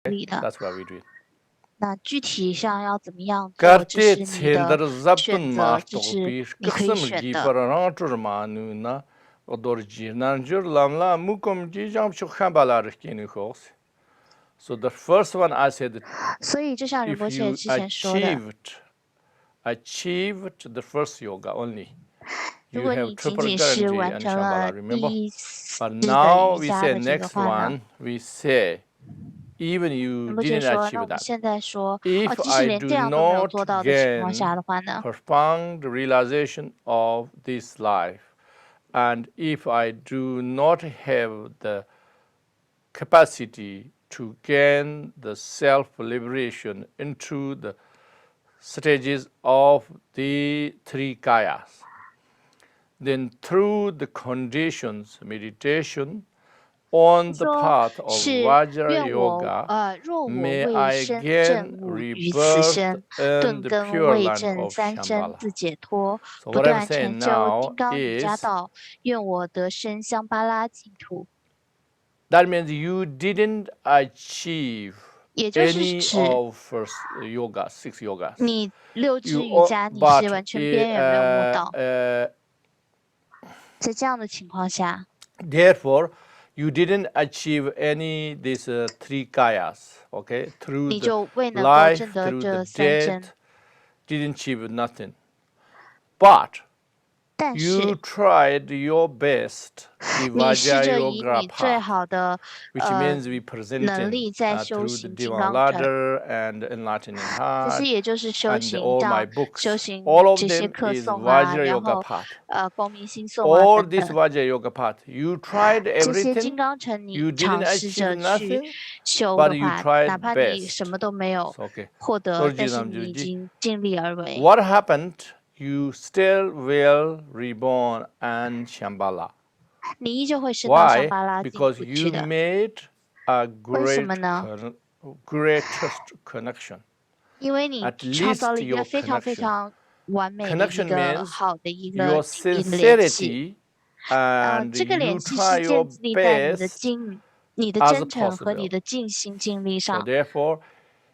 理的。 That's why we do it. 那具体上要怎么样做，这是你的选择，这是你可以选的。 So the first one I said, 所以就像仁波切之前说的， achieved the first yoga only. 如 You 果 have 你仅 triple 仅是 guarantee 完 and 成了 Shambhala, 第 remember? 一次 But 的 now 瑜 we 伽 say 的这个 next 话呢， one, we say, even 仁 you 波切 didn't 说，那 achieve 我们 that. 现在说， If 即使 I 连 do 这样都没有 not 做到的情况 gain 下的话呢， profound realization of this life, and if I do not have the capacity to gain the self-liberation into the stages of the three kayas, then through the conditions, meditation, on the 说 path of 是 Vajra 愿我 Yoga, 若我 may 未 I 生 gain 正悟于此 rebirth 身， in 顿 the 根 pure 未 land 正 of 三身 Shambhala. 自解脱， So 不 what I'm 断 saying 成就 now 金刚瑜伽 is, 道，愿我得生香巴拉净土。 that means you didn't achieve 也就是 any 指 of first yoga, 6 yogas. 你六支 You 瑜伽你是 but 完全边缘没有摸到， uh, 在这样的情况下， therefore, you didn't achieve any these 3 kayas, okay? Through 你 the 就未能够 life, 证得 through 这 the 三真。 death, didn't achieve nothing. But 但 you 是 tried your best, the 你试 Vajra 着以 Yoga 你最 path, 好的 which means we present 能力在修 through the 行金 Divan 刚乘， ladder and enlightening 其实 heart 也就是修 and 行 all 这 my 样 books. 修行 All of 这些 them 课 is 诵啊， Vajra 然 Yoga 后 path. 光明心诵啊 All 等 this 等， Vajra Yoga path, you tried 这些金 everything, 刚乘 you 你 didn't 尝试 achieve 着去 nothing, 修 but 的 you 话， tried 哪怕你 best. 什么都没有 Okay. 获得， Lord 但是 Jesus, 你已经尽力而为。 what happened? You still will reborn and Shambhala. 你依旧会升到香 Why? 巴拉净 Because 土去 you 的。 made a 为什么呢？ greatest connection. 因为你 At 创造 least 了一个 your 非常非 connection. 常完美的一 Connection 个 means 好的一 your 个联系。 sincerity and 这个 you 联系 try 是 your 建立在你的 best 你的 as 真诚和你 possible. 的尽心尽力 So 上。 therefore,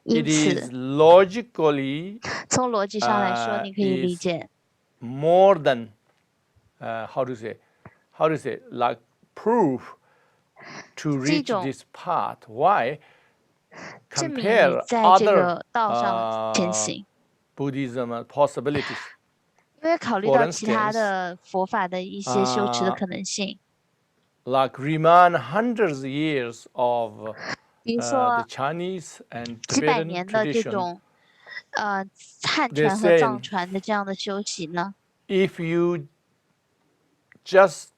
因 it 此 is logically 从逻辑上来说，你可以理 is 解， more than how to say like proof to 是一 reach 种 this path. Why? 证明你 Compare 在这 other 个道上前行。 Buddhism possibilities. 因为考虑 For 到其他 instance, 的佛法的一些修持的可能性， like remain hundreds of years of 比如 the 说 Chinese and 几百 Tibetan 年的这 tradition. 种汉 They 传和 say 藏传的这样的修习呢， if you just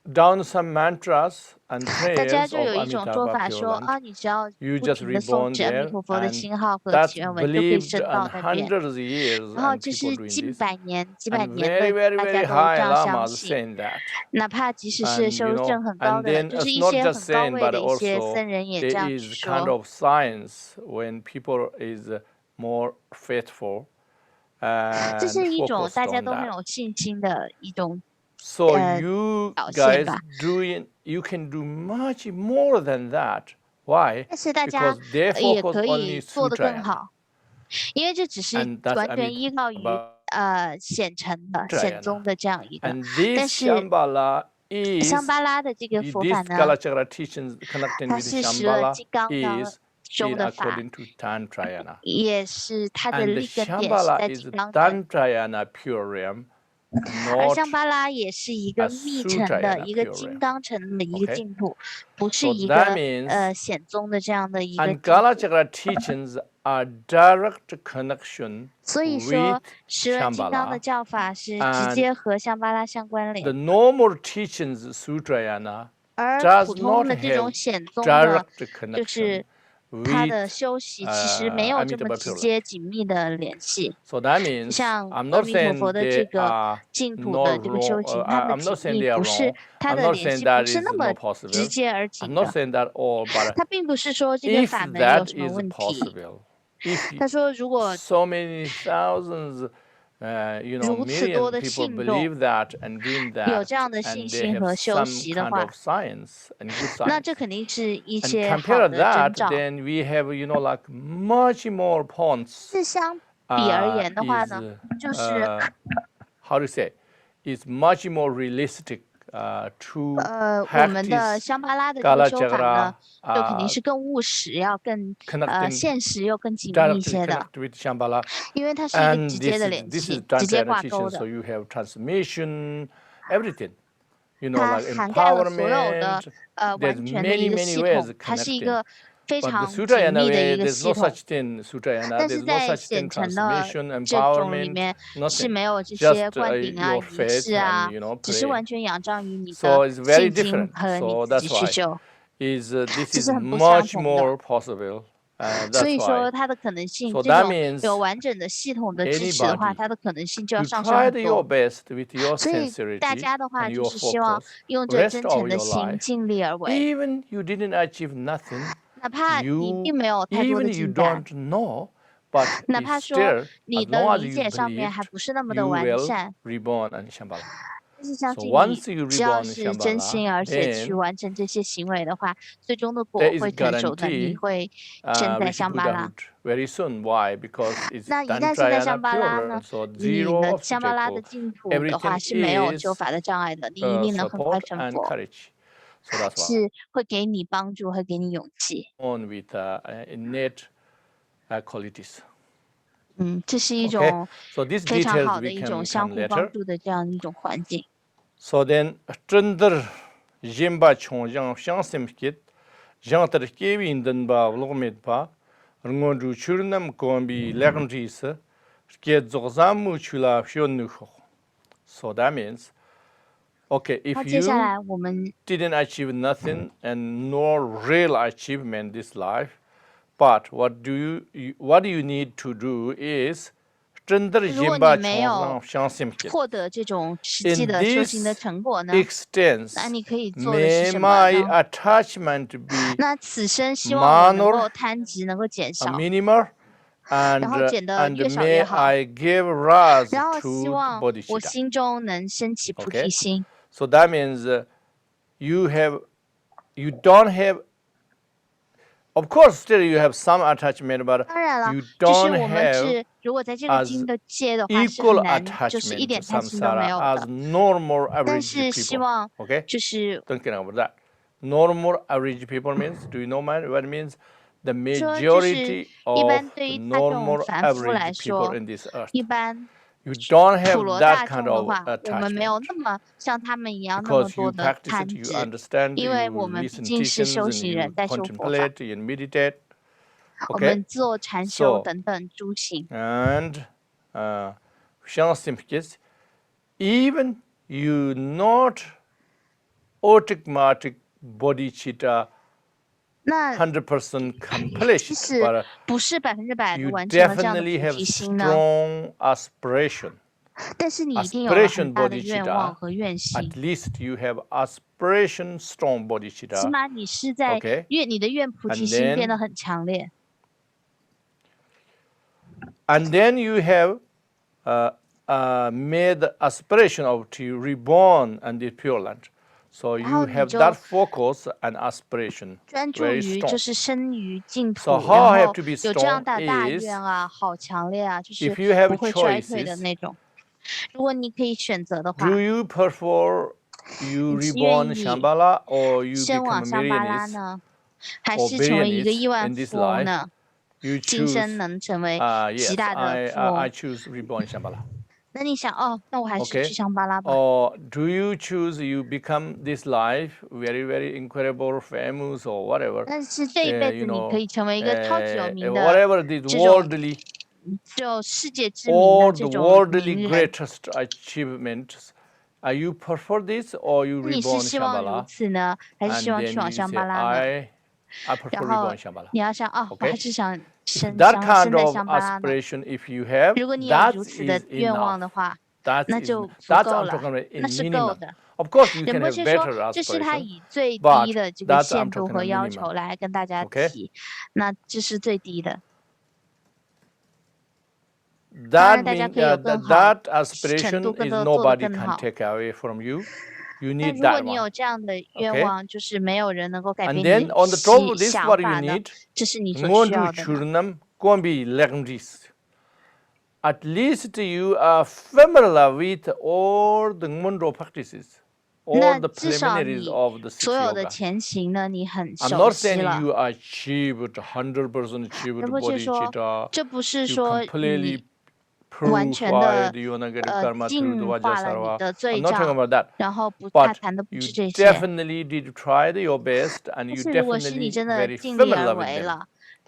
down some mantras and 大家 prayers 就 of 有一种说 Amitabha 法 Pure 说 Land, 啊，你只要 you 不 just 停的诵 reborn 持阿弥 there, 陀佛的 and 星号和 that's 祈愿文，就可以 believed 升到 and 那边。 hundreds of years 然后 and 这 people 是 doing 近 this. 百年、几百 And 年 very, 的， very, 大 very 家都这 high 样相 lamas 信。 saying that. 哪怕即使是 And 修正很高 and 的， then 就是 it's 一 not 些 just 很高 saying, 位 but 的一些 also 僧人也这 there 样子 is kind 说。 of science when people is more faithful 这 and 是一种 focused 大家 on 都很 that. 有信心的一种 So you 表现 guys 吧。 you can do much more than that. Why? 但是大家 Because they 也 focus 可 only 以做得更 Sutrayana. 好，因为这只是 And that's 完全依靠于 显成的、显 Amitabha 宗的这样一个。 And this 但是 Shambhala is 香巴拉的这个佛法 this 呢， Kalachakra teachings connecting 它 with 是十二 Shambhala 金刚当 is 中 in 的法， according to Tantrayana. 也是它的 And the 立根点是 Shambhala 在 is 金刚乘， Tantrayana pure realm, 而 not 香巴拉也是一个 a 密乘的 Sutrayana 一个 pure 金 realm. 刚乘的一个 Okay? 净土，不是 So 一 that 个 means 显宗的这样的一个 and 净土。 Kalachakra teachings are direct connection 所以 with 说，十轮金刚的 Shambhala. 教法是直 And 接和香巴拉相关 The 联， normal teachings Sutrayana 而 does 普通 not 的这种 have 显宗呢， direct 就 connection 是它 with 的修习其实没有这么 Amitabha 直 Pure Land. 接紧密的联系。 So that means 像 I'm 阿 not 弥陀 saying 佛的 they 这个 are 净土 not 的这个修 wrong. 行，它的 I'm 紧 not saying 密 they are 不是 wrong. 它 I'm 的 not 联 saying 系 that 不是 is 那么 not possible. 直接而 I'm 紧 not 的。 saying that all, but 它并不是说这个 if 法门有 that 什么 is 问题。 possible, if 他说，如果 so many thousands 如此多 million 的 people 信众 believe that and gain 有 that, 这样的 and 信 they 心 have 和修 some 习的 kind 话， of science and good 那 science. 这肯定是一 And 些 compare 好的征 that, 兆。 then we have, like much more points. 是相比而言的话呢，就是 how to say, is much more realistic to 我们的 practice 香巴拉的这个修法呢， Kala 就肯定是更务实，要更 connecting 现实又更紧密一 directly 些的， connect with Shambhala. 因为它是一个 And 直接的联 this 系， is done 直接 by 挂 teaching, 钩 so 的。 you have transmission, everything. 它 like 涵盖了所有的 empowerment. There's 完全的一 many, 个 many 系 ways 统，它是一 connecting. 个非 But the 常 Sutra 紧密的 way, 一个 there's 系 no 统。 such thing. Sutra 但是 there's no 在 such thing. 显成的 Transmission, 这种里 empowerment, 面是 nothing. 没有这些 Just 灌顶啊、 your 仪 faith 式啊， and 只是 pray. 完全仰仗于你 So 的 it's very 信心 different. 和你 So 自 that's 己去 why 修， this 这 is 是很不相 much 同的。 more possible. 所 That's 以 why. 说它的可能性， So 这 that 种 means 有完整的系统的支持的话， anybody, 它的可能性就要 you 上升 tried 很 your 多。 best with your 所以大 sincerity 家的话 and 就 your 是希望 focus, 用这 rest 真 of 诚的 your 心 life. 尽力而为， Even you didn't achieve nothing, 哪怕你 you 并没有太多的 even you 进展， don't know, but 哪 it's 怕说 still, 你 as 的 long as 理 you 解上面还 believed, 不是那么的 you 完 will 善， reborn in Shambhala. 但是相 So 信 once 你 you 只要 reborn in 是真心 Shambhala, 而且去 then 完成这些行为的话，最终的果 there is 会成熟的，你 guarantee 会生在 reach 香巴拉。 Buddhahood very soon. Why? Because it's 那一旦是在 Tantrayana 香巴拉呢， pure, so 你 zero 的香巴拉的 obstacle. 净土的话 Everything 是没有修 is 法的障碍的，你一定能很快 support 成 and 佛， courage. So that's why. 是会给你帮助，会给你勇气。 On with innate qualities. 这是一 Okay. 种 So these 非常 details 好的 we 一 can 种相 come 互帮 later. 助的这样一种环境。 So then, Trundar Jimba Chongjang Shangsimkit, Jantar Kevin Dunba, Logmedba, Rungondu Churnam Gombi, Lagandis, Gedzozamu Chula Fionuho. So that means, okay, 那 if 接下 you 来我们 didn't achieve nothing and no real achievement this life, but what you need to do is 如果你没有获得这种实际的修行的成果呢，那你可以做的是什么呢？ attachment be 那此生希望我能够贪执能够减少， minimal 然后减得 and 越少越 may 好， I give rise 然后希 to 望我 bodhicitta. 心中能升起菩提心。 So that means you don't have, of course, still you have some attachment, but 当然了， you 就是 don't 我们 have 是如果在这个经的界的话是 equal 很难，就是一 attachment 点 to 贪心都没 samsara 有 as 的。 normal 但 average 是希 people. 望 Okay? 就是 Don't care about that. Normal average people means, do you know what it means? The 说就是 majority 一 of 般对 the 于他这种 normal 凡夫来 average people 说， in this earth. 一般 You don't 普 have 罗 that 大 kind 众的 of 话，我们没有 attachment. 那么像他们一样那么 Because 多 you 的 practice 贪 it, you 执， understand, 因为 you 我们毕 listen 竟是 teachings, 修 and 行 you 人，在修佛法， contemplate, you meditate. 我 Okay? 们做禅修 So 等等诸行。 And even you not automatic bodhicitta 那 100% complete, 即使 but 不是100%的 you 完成了这样的 definitely 菩 have 提心呢， strong aspiration. 但是你一定有了很 Aspiration 大的愿望 bodhicitta, 和愿心 at，least you have aspiration strong 起 bodhicitta. 码你是在 Okay. 你的愿菩提 And 心 then 变得很强烈。 And then you have made the aspiration of to reborn and the Pure Land. So 然后 you 你 have 就 that focus and aspiration 专注 very 于就 strong. 是生于净土， So how I 然 have 后 to be 有这样 strong 的大 is 愿啊，好强烈啊，就是 if you have 不会衰退的 choices, 那种。如果你可以选择的话， do you prefer you 你是 reborn 愿意 Shambhala or you 生 become 往 a 香巴拉 millionaire 呢，还 or 是成为一个亿 billionaires 万 in this 富翁 life? 呢？ You 今生 choose 能成为极 yes, 大的富 I 翁。 choose reborn Shambhala. 那你想，哦，那我还是 Okay. 去香巴拉吧。 Or do you choose you become this life very, very incredible, famous or whatever? 但是这一辈子 you 你 know, 可以成为一个超级有名的 whatever this 这种 worldly, 就世界知名 all 的 the 这种 worldly 名人， greatest achievements. Are you prefer this or you 你是 reborn 希望如 Shambhala? 此呢，还是 And 希望 then 去往 you 香 say, 巴拉呢？ I prefer 然后 reborn Shambhala. 你要想，哦，我 Okay. 还是想 If 生 that 生 kind 在 of 香巴拉呢。 aspiration, if you have, 如果你有 that 如此的 is 愿望 enough. 的话， That 那 is 就足 that's 够 I'm 了， talking about 那 in 是够 minimum. 的。 Of course, you 仁 can 波 have 切说， better 这是他 aspiration, 以最 but 低的这个 that's I'm 限度 talking 和 about 要 minimum. 求来跟大家 Okay. 提，那这是最低的。that aspiration is nobody can take away from you. You need that one. Okay? And then on the top of this, what you need, at least you are familiar with all the Ngondro practices, all the preliminaries of the six yoga. I'm not saying you achieved 100% achieved bodhicitta, you completely purified, you want to get karma through the Vajrasarva. I'm not talking about that. But you definitely did try your best, and you definitely very familiar with them.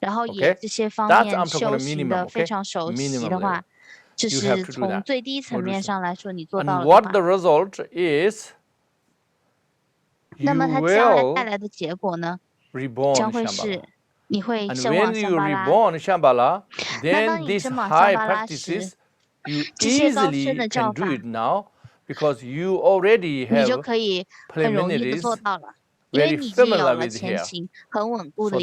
Okay? That's I'm talking about minimum, okay? Minimum level. You have to do that. And what the result is, you will reborn Shambhala. And when you reborn Shambhala, then these high practices, you easily can do it now because you already have preliminaries very familiar with here. So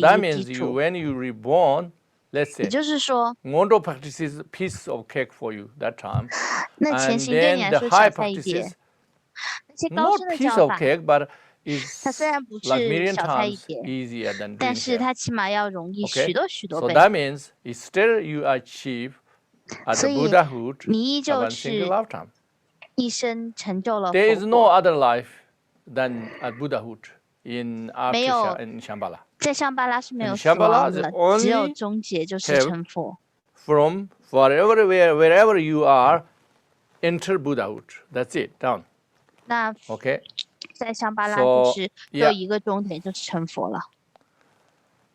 that means when you reborn, let's say, Ngondo practices piece of cake for you that time. And then the high practices, not piece of cake, but it's like million times easier than doing here. Okay? So that means still you achieve at the Buddhahood of one single lifetime. There is no other life than at Buddhahood in Shambhala. In Shambhala, the only have from wherever you are, enter Buddhahood. That's it, done. Okay? 在香巴拉就是有一个终点就是成佛了。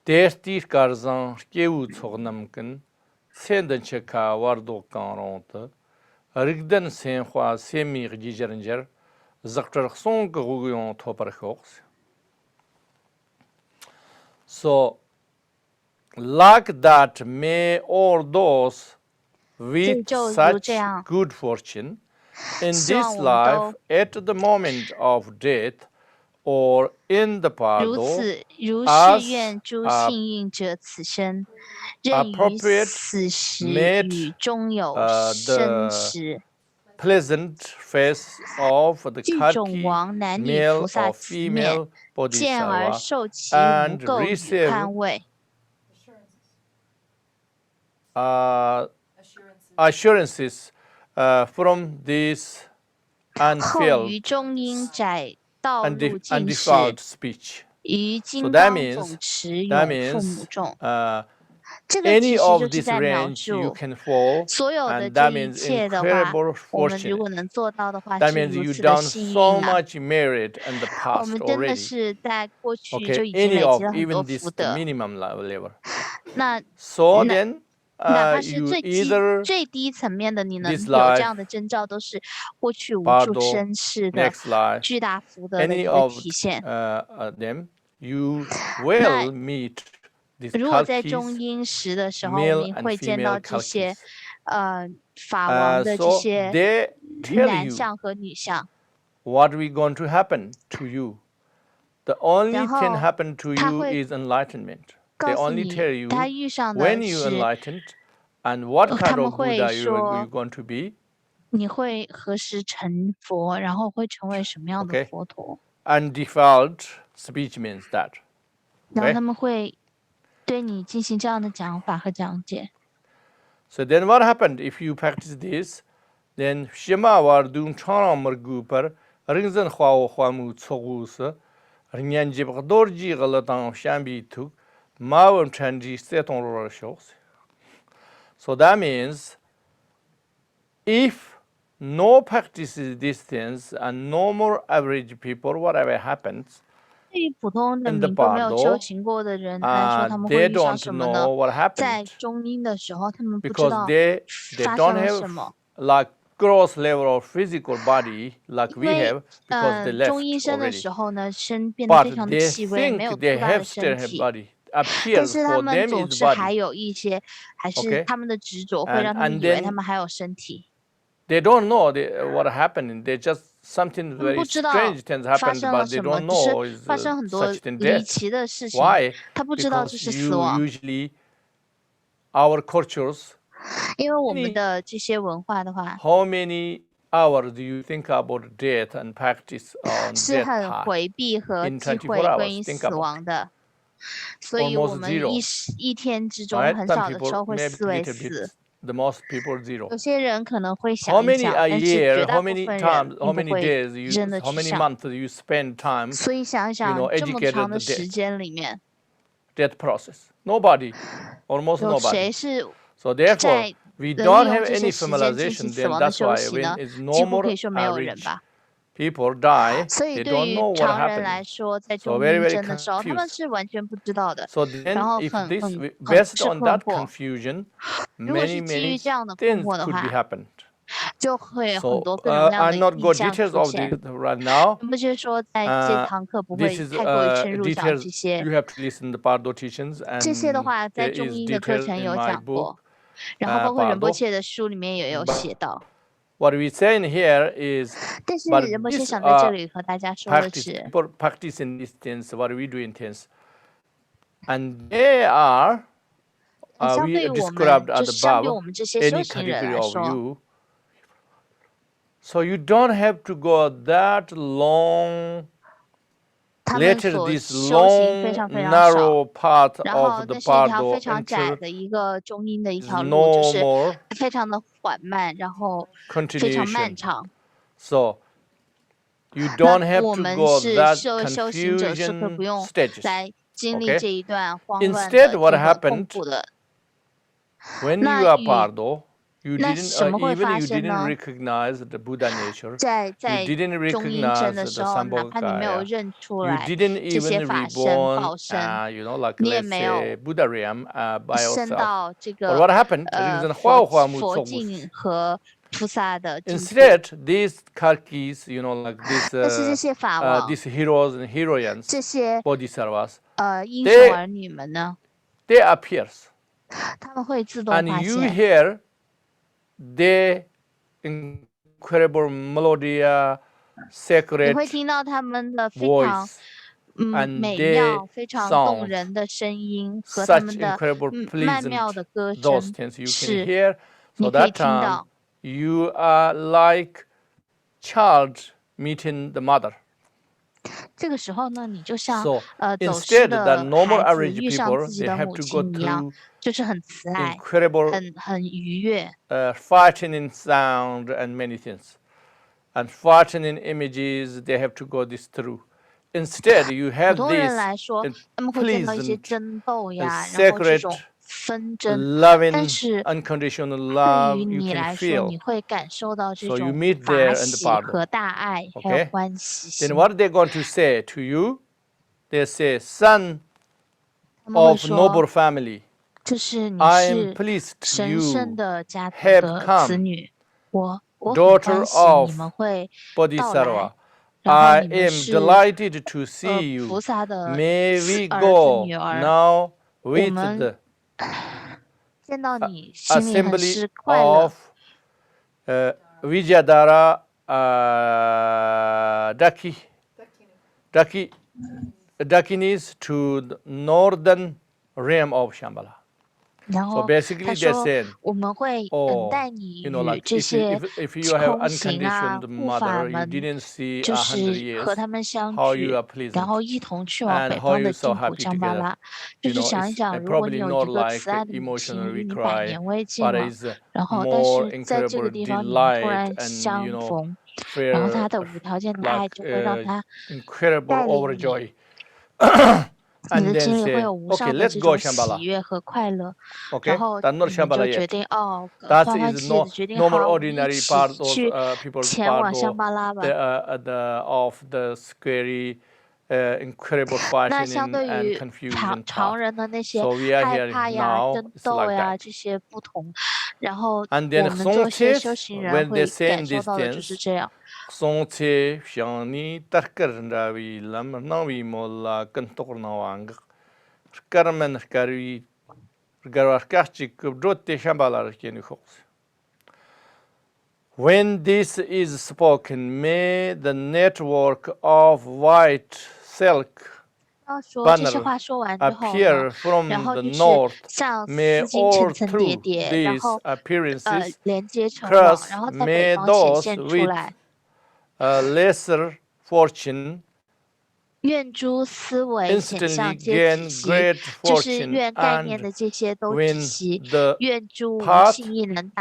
Destis garzan kewu tsognamkin senden cheka wardo kanronte rigden sen khwa semi gijernger zaktar song guguyon topar khox. So like that, may all those with such good fortune in this life at the moment of death or in the pardo as appropriate made the pleasant face of the Karki, male or female bodhisattva, and receive assurances from this unfilled undefiled speech. So that means any of this range you can fall, and that means incredible fortune. That means you've done so much merit in the past already. Okay, any of even this the minimum level. So then you either this life, Pardo, next life, any of them, you will meet these kalkis, male and female kalkis. So they tell you what is going to happen to you. The only thing happen to you is enlightenment. They only tell you when you enlightened and what kind of Buddha you're going to be. Okay. Undefiled speech means that. Okay? So then what happened if you practice this? Then Shema war dung chana margupar ringzan khwao khwamu tsogus rinyan jib dorji galatang shambi tuk mawam chanji seton rora shows. So that means if no practices these things and no more average people, whatever happens, in the Pardo, they don't know what happened because they don't have like gross level of physical body like we have because they left already. But they think they have still have body. Appears for them is body. Okay? And then they don't know what happened. They just something very strange things happened, but they don't know is such thing death. Why? Because usually our cultures 因为我们的这些文化的话 How many hours do you think about death and practice on 是 death 很 part? 回避和 In 忌 24讳关 hours, 于 think 死 about 亡的，所以 almost 我们 zero. 一天之中 Right? 很 Some 少的时 people 候会 maybe 思维 little bit. 死。 The most people 有 zero. 些人可能会 How 想一 many 想， a 但是 year? 绝大 How 部 many 分 times? 人 How 并不 many 会 days? You 真的 how 去 many 想。 months you spend time? 所以想一 You 想， know, 这么长 educated 的 the 时 death 间里面， death process. Nobody, almost 有 nobody. 谁是 So therefore, 在 we 利 don't 用 have 这 any 些时间进行 familiarization. 死 Then 亡的 that's 休 why 息 when 呢？ it's 几 no 乎可 more 以说没有人 rich 吧。 people die, 所以 they 对 don't 于 know what 常人来 happening. 说，在 So 中 very 阴 very 身的时候，他们 confused. 是完全不知道的， So 然 then, 后 if 很 this 很 based 吃 on 困 that 惑。 confusion, 如果 many 是基 many 于这样的困 things 惑的 could be 话， happened. 就会有很 So 多各种各样 I'm 的 not 意 go 象 details 出 of 现。 this right now. 不是说在这堂课不 This 会 is 太过于深入讲 details 这些。 you have to listen the Pardo teachings, 这些的 and 话，在 there 中 is 英的课 details 程 in 有 my 讲 book 过，然后包括仁波 Pardo. 切的书里面也有写到。 What we say in here is, 但是 but 仁波切 this 想在这里和大家说的 practice 是， people practice in these things. What we do in things, and they are 相 we 对于我们， described 就 at 是相对 above 我们这些修 any 行人 category 来 of 说， you. So you don't have to go that long. 他们 Later, 所 this 修行非 long 常非常少。 narrow path 然后 of the 那是一条 Pardo 非常窄 enter 的一个中阴的一 is 条路， no 就是 more 非常的缓慢，然后非常漫 continuation. 长。 So you 那 don't have 我 to 们 go 是 that 修行者，是不 confusion 用 stages. 来经历 Okay? 这一段慌乱 Instead, 的 what 这个痛 happened 苦的。 when 那 you are 与 Pardo, you 那 didn't 什么会 even 发 you 生 didn't 呢？ recognize the Buddha nature. 在 You 在 didn't 中阴身 recognize 的 the 时候，哪怕你没有 Shambhala. 认出 You 来 didn't 这些 even 法身、 reborn, 报身， you know, like 你也 let's 没有 say Buddha realm by 升 yourself. 到这 But what 个 happened? The reason 佛境和菩萨的净土。 Instead, these karkis, you know, like this, 但是这些法王， these heroes and 这 heroines, 些 bodhisattvas, 英雄儿女们呢， they appears. 他们会自动 And 发 you 现。 hear the incredible melody, 你 sacred 会听到他们的非常 voice, and 美 they 妙、非常动 sound 人的声音和他 such 们的 incredible 曼 pleasant 妙的歌 those 声， things you can 是 hear. 你 So 可以 that 听 time 到。 you are like child meeting the mother. 这个时候呢，你就像 So 走失 instead, the 的 normal 孩子 average 遇上 people 自己 they 的 have 母 to go 亲一样， through 就是很慈爱、 incredible 很愉悦， frightening sound and many things, and frightening images. They have to go this through. Instead, you 普 have 通人 this 来说，他们会见到一些 pleasant, 争斗呀，然后这 sacred, 种纷争，但 loving, 是 unconditional 对 love 于 you 你 can 来说， feel. 你会感受到这 So you 种 meet 法 there in the 喜 Pardo. 和大爱，还有 Okay? 欢喜 Then 心。 what they're going to say to you? They say, son 他们会 of 说 noble，family, 就是你 I am 是 pleased 神圣 you 的家族 have 的 come, 子女，我很 daughter 欢喜你 of 们会到来， Bodhisattva. 然后 I 你们 am 是 delighted to see 菩 you. 萨的 May we 儿子 go 女儿， now 我 with 们 the 见到你心里很 assembly 是快乐 of。Vijayadhara Dakinis to the northern realm of Shambhala. 然 So 后 basically 他 they're 说 saying, 我们会等 oh, 待你 you know, 与 like 这 if 些 you have 空行啊 unconditioned 护法 mother, you 们， didn't see 就 100是 years, 和他们相 how you 聚， are 然 pleasant 后一同去往 and 北 how 方的 you're so 净土 happy 香巴 together. 拉。就 You 是 know, 想一 it's 想，如果你 probably 有 not 一个慈 like 爱的母亲 emotional 与 we 你百 cry, 年未尽 but 了， it's 然后但 more 是在这个 incredible 地方你们突 delight 然 and, 相 you know, 逢，然后 fair, 他的无条件的爱 like 就会让他 incredible 带领你， overjoy. 你 And 的 then 心里会 say, 有无 okay, 上的 let's 这 go 种喜 Shambhala. 悦和快乐，然 Okay, 后 that's not 你们就 Shambhala 决 yet. 定哦， That 欢欢 is 喜喜 no 的决定 normal 好，我们一 ordinary 起 part 去 of people's 前往香 Pardo, 巴拉吧。 of the scary, incredible 那相 frightening 对 and 于 confusion 常 part. 人的那些 So we are 害 here 怕呀、 now. 争 It's 斗 like 呀 that. 这些不同，然后 And then 我们做一些 Songches, 修行人 when 会 they're saying 感受 these 到的就是 things, 这样。 Songche Shani Tarkarndavi Lam Navi Molla Kantokornawang Carmen Carui Garwakachik Brote Shambhala Kenuhos. When this is spoken, may the network of white silk banner appear from the north. May all through these appearances curse may those with lesser fortune instantly gain great fortune, and when the path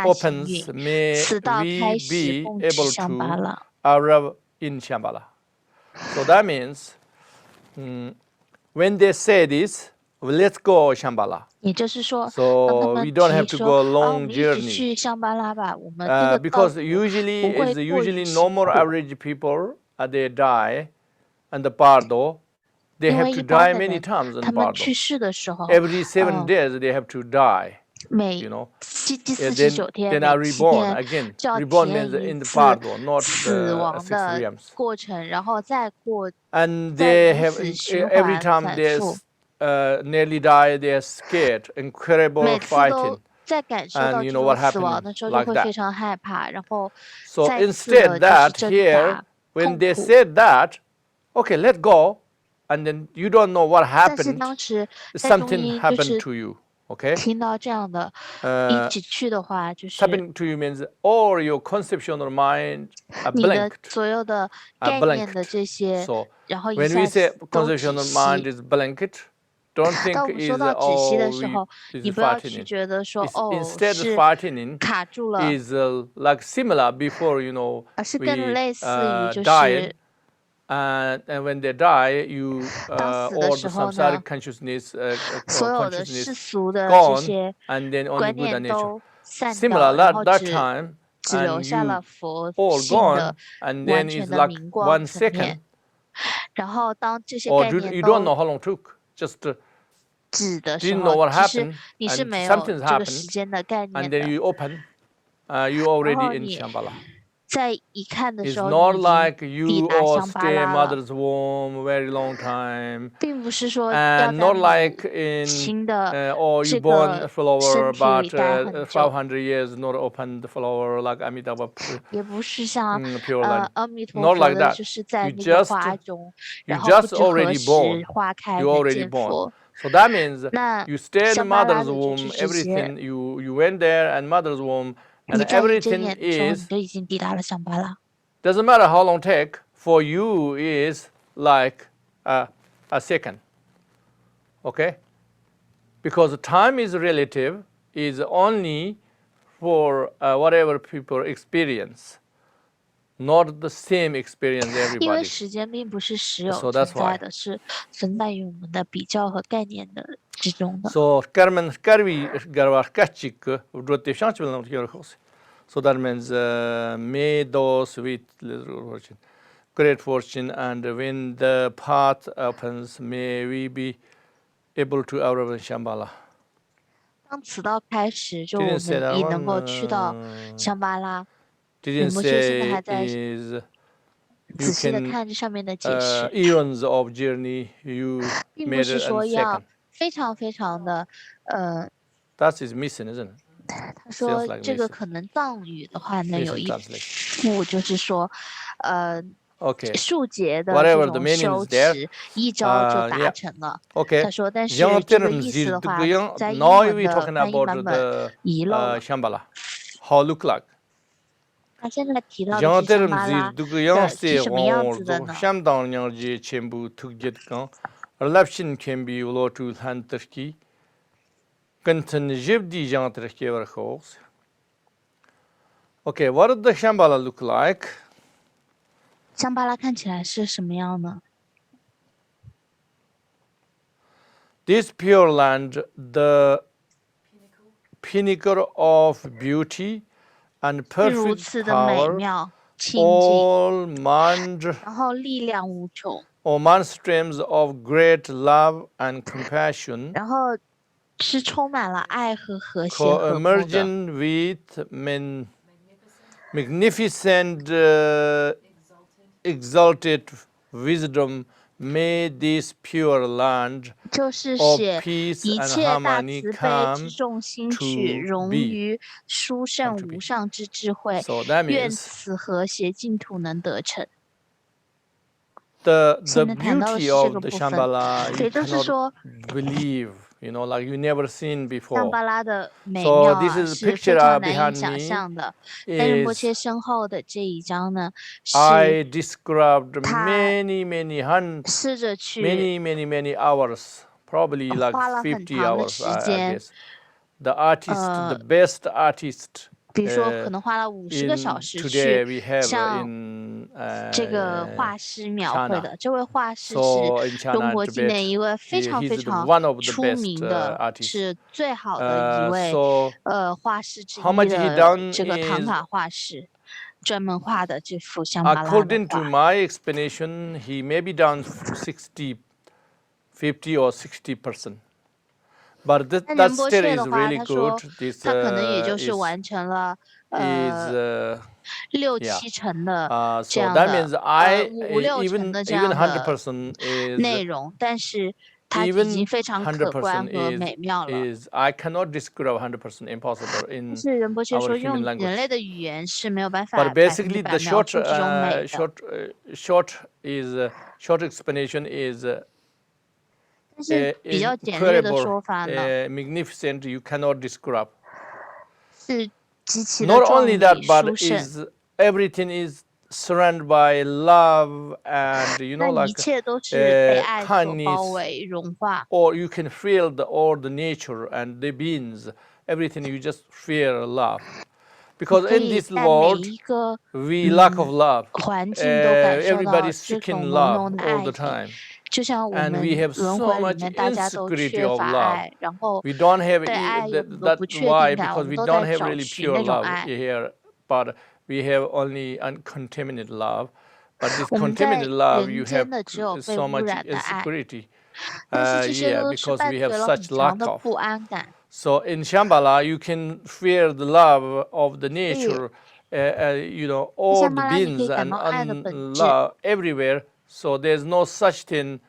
opens, may we be able to arrive in Shambhala. So that means, when they say this, let's go Shambhala. So we don't have to go a long journey. Because usually no more average people, they die, and the bardo, they have to die many times in bardo. Every 7 days they have to die. Then are reborn again. Reborn means in the bardo, not the 6 realms. And they have every time they nearly die, they are scared, incredible fighting. And you know what happened like that. So instead that here, when they said that, okay, let's go, and then you don't know what happened. Something happened to you. Okay? Happening to you means all your conceptual mind are blanked. So when we say conceptual mind is blanked, don't think is fighting. Instead of fighting is like similar before, we died. And when they die, all the samsaric consciousness gone, and then only Buddha nature. Similar that time, and you all gone, and then it's like 1 second. Or you don't know how long it took. Just didn't know what happened, and something happened, and then you open, you already in Shambhala. It's not like you all stay mother's womb very long time, and not like in or you born a flower, but 500 years not open the flower like Amitabha Pure Land. Not like that. You just already born. You already born. So that means you stay in mother's womb. Everything you went there and mother's womb. And everything is, doesn't matter how long it take, for you is like a second. Okay? Because time is relative, is only for whatever people experience, not the same experience everybody. So that's why. So Carmen Carvi Garvar Kachik wrote the Shambhala. So that means may those with great fortune, and when the path opens, may we be able to arrive in Shambhala. 当此道开始，就我们已能够去到香巴拉。 Didn't say is you can eons of journey you made it in second. 非常非常的That is missing, isn't it? 他说这个可能藏语的话呢有一副就是说数节的这种修持一招就达成了。他说但是这个意思的话在英文的翻译版本遗漏了。 How look like? 他现在提到的是香巴拉是什么样子的呢？ Okay, what does the Shambhala look like? 香巴拉看起来是什么样呢？ This pure land, the pinnacle of beauty and perfect power, all man streams of great love and compassion, 然后是充满了爱和和谐和睦的。 co-emerging with magnificent exalted wisdom, may this pure land of peace and harmony come to be. So that means the beauty of the Shambhala, you cannot believe, like you never seen before. 香巴拉的美 So 妙 this 啊， is 是 picture 非常难以 behind 想 me 象的。但仁波切 is 身后的这一张呢， I 是 described 他 many 试着去 many hours, probably like 花了很 50长的 hours, 时 I 间， guess. The artist, the best artist 比如说可能花了50个小 in 时 today 去 we have 向 in 这个画师描绘 China. 的。这位画师 So in 是 China 中 and 国境内 Tibet, 一位非常 he's 非 the 常 one of the 出 best 名的， artists. 是最好的一位 So 画师之 how 一 much he 的 done 这个唐 is, 卡画师，专门画的这幅香巴拉的 according to 画。 my explanation, he maybe done 50 or 60%. But 但 that 仁波 still 切 is 的话， really 他 good. 说 This 他可能也就 is 是完成了6、7、7成的这 so 样 that 的 means I 5、6成的这 even 样的 100% is 内容，但是它已 even 经非常可观 100% 和美妙了。 is I cannot describe 100% impossible 但 in 是仁波切 our 说， human 用 language. 人类的语言是没有办法 But basically, 100% the 描述这种美的。 short explanation is 但是比较简略的 incredible, 说法呢， magnificent. You cannot describe. 是极其的 Not 壮 only 丽 that, 殊 but 胜。 is everything is surrounded by love and 那一 like 切都是被爱所包 kindness, 围、融化。 or you can feel all the nature and the beings. Everything you just feel love. Because 可 in 以 this 在每 world 一个 we lack of love. 环境都感受到 Everybody 这 seeking 种浓 love 浓的 all 爱 the 意。 time. 就像我 And 们 we have 轮 so 回里 much 面大家都 insecurity 缺 of 乏 love. 爱，然后 We don't have 对爱有很多 that 不确 why 定感，我 because 们 we 都 don't 在 have 找 really 寻 pure 那种 love 爱。 here, but we have only uncontaminated love. But this 我们在 contaminated love 人 you 间 have 的只有被 so 污 much 染的爱， insecurity. 但是这些 Yeah, 都是 because 伴 we 随 have 了很 such 强 lack 的 of. 不安感。 So in Shambhala, you can feel the love of the 所以 nature, all 香 the 巴拉你可以 beings 感 and 到爱的本质。 love everywhere. So there's no such thing,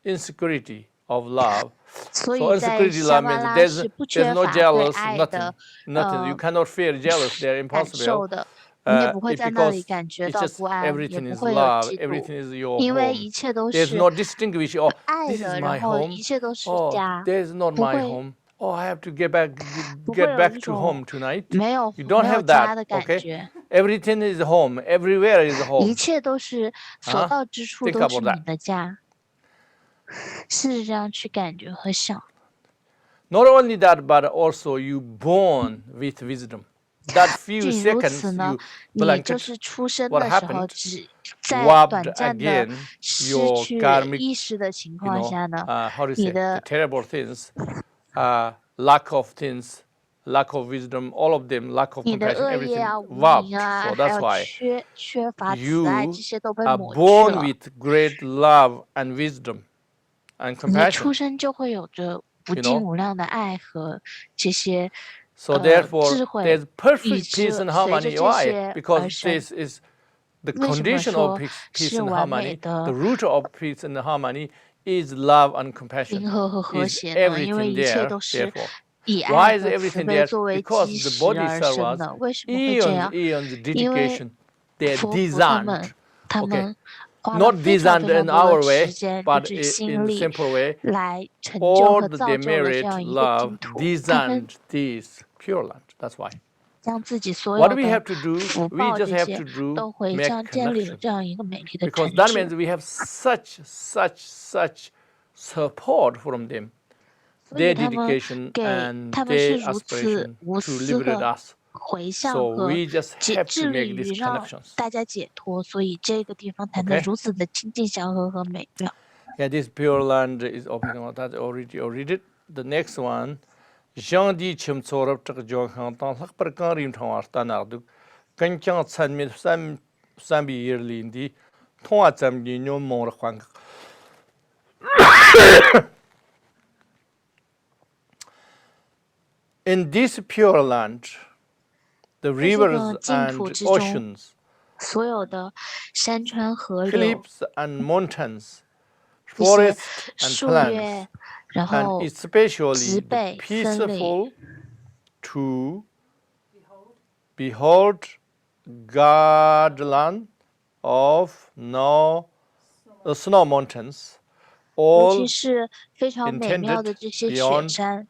insecurity of love. 所 So 以在 insecurity 香 love 巴 means 拉是不 there's 缺 no 乏对 jealous, 爱 nothing. 的 You cannot feel jealous. They're 感受 impossible. 的，你也不会在那里 Because 感觉 it's 到 just 不安，也 everything 不 is 会有 love. 嫉妒， Everything is your 因为 home. 一切都 There's 是 no distinguish. Oh, 爱 this is 的， my 然后 home. 一切都是 Oh, 家， there's not 不 my 会 home. Oh, I have to get 不会有 back 一 to 种 home tonight. 没有 You don't 没有 have 家 that. 的感 Okay. 觉， Everything is home. Everywhere is 一 home. 切都是所到之处 Think 都是 about that. 你的家，是这样去感觉和想。 Not only that, but also you born with wisdom. That 不 few 仅如 seconds 此呢， you 你就 blanket 是出生 what 的时候， happened, 只在 warped 短暂的 again 失 your 去 karmic, 意识的情况下呢， how do you 你 say, the 的 terrible things, lack of things, lack of wisdom, all of them, lack of 你的 compassion, 恶业 everything 啊、无明 warped. 啊， So 还 that's 有 why 缺乏慈爱， you 这些都被 are 抹去 born 了。 with great love and wisdom and 你 compassion. 出生就会有着无 You 尽 know? 无量的爱和这些 So therefore, 智慧 there's 与 perfect 智 peace and 随着 harmony. 这 Why? 些而 Because 生。 this is the 为什么 condition of 说 peace 是 and 完美 harmony. 的 The root of peace and harmony is love and 平 compassion. 和和和 Is 谐呢？因为 everything 一切 there. 都是 Therefore, 以 why 爱 is 和慈 everything 悲 there? 作为 Because 基 the 石 bodhisattvas 而生的。为什么会这 eons 样？ eons 因为 dedication. They're 佛菩萨 designed. 们他 Okay. 们花了 Not 非常 designed 非常 in 多 our 的 way, 时间，不 but 止 in 心力 simple way. 来成就 All 和 the 造就了这 demerit 样一个 love 净土。他们 designed this pure land. That's why. 将自己所 What 有 do we 的 have to do? 福 We 报 just 这 have 些 to do 都回 make 向建立了 connection. 这样一个美丽的 Because 城 that 市。 means we have such support from them. 所以 Their 他们 dedication 给 and 他们是 their 如此 aspiration 无 to 私 liberate 的 us. 回向 So 和 we just have 致 to 力 make 于 these 让 connections. 大家解脱，所以这个地方才能 Okay. 如此的亲近祥和和美妙。 Yeah, this pure land is open. That's already read it. The next one. Jean di chim chorab chak jong hang tang sak par kan rim thang ar tan ar du kan chang chan mi sam bi yer lin di thong a cham ni nyom mong ra khwang. In this pure land, the rivers and oceans, 所有的山川河流、 cliffs and mountains, 这些 forests and 树 plants, 叶，然 and 后 especially 植 the 被、森林， peaceful to behold God land of snow mountains, all 尤其是非常美妙的 intended 这些雪山，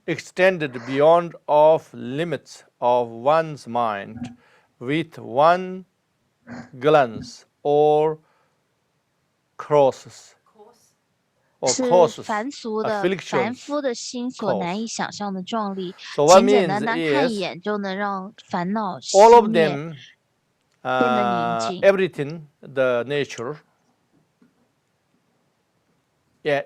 extended beyond of limits of one's mind with one glance or crosses or 是 causes 凡俗的、凡 afflictions 夫的心所 cause. 难以想象的壮丽。 So what 简简 means 单单看一 is 眼就能让烦恼 all of 熄灭， them, 变得宁静。 everything, the nature, yeah,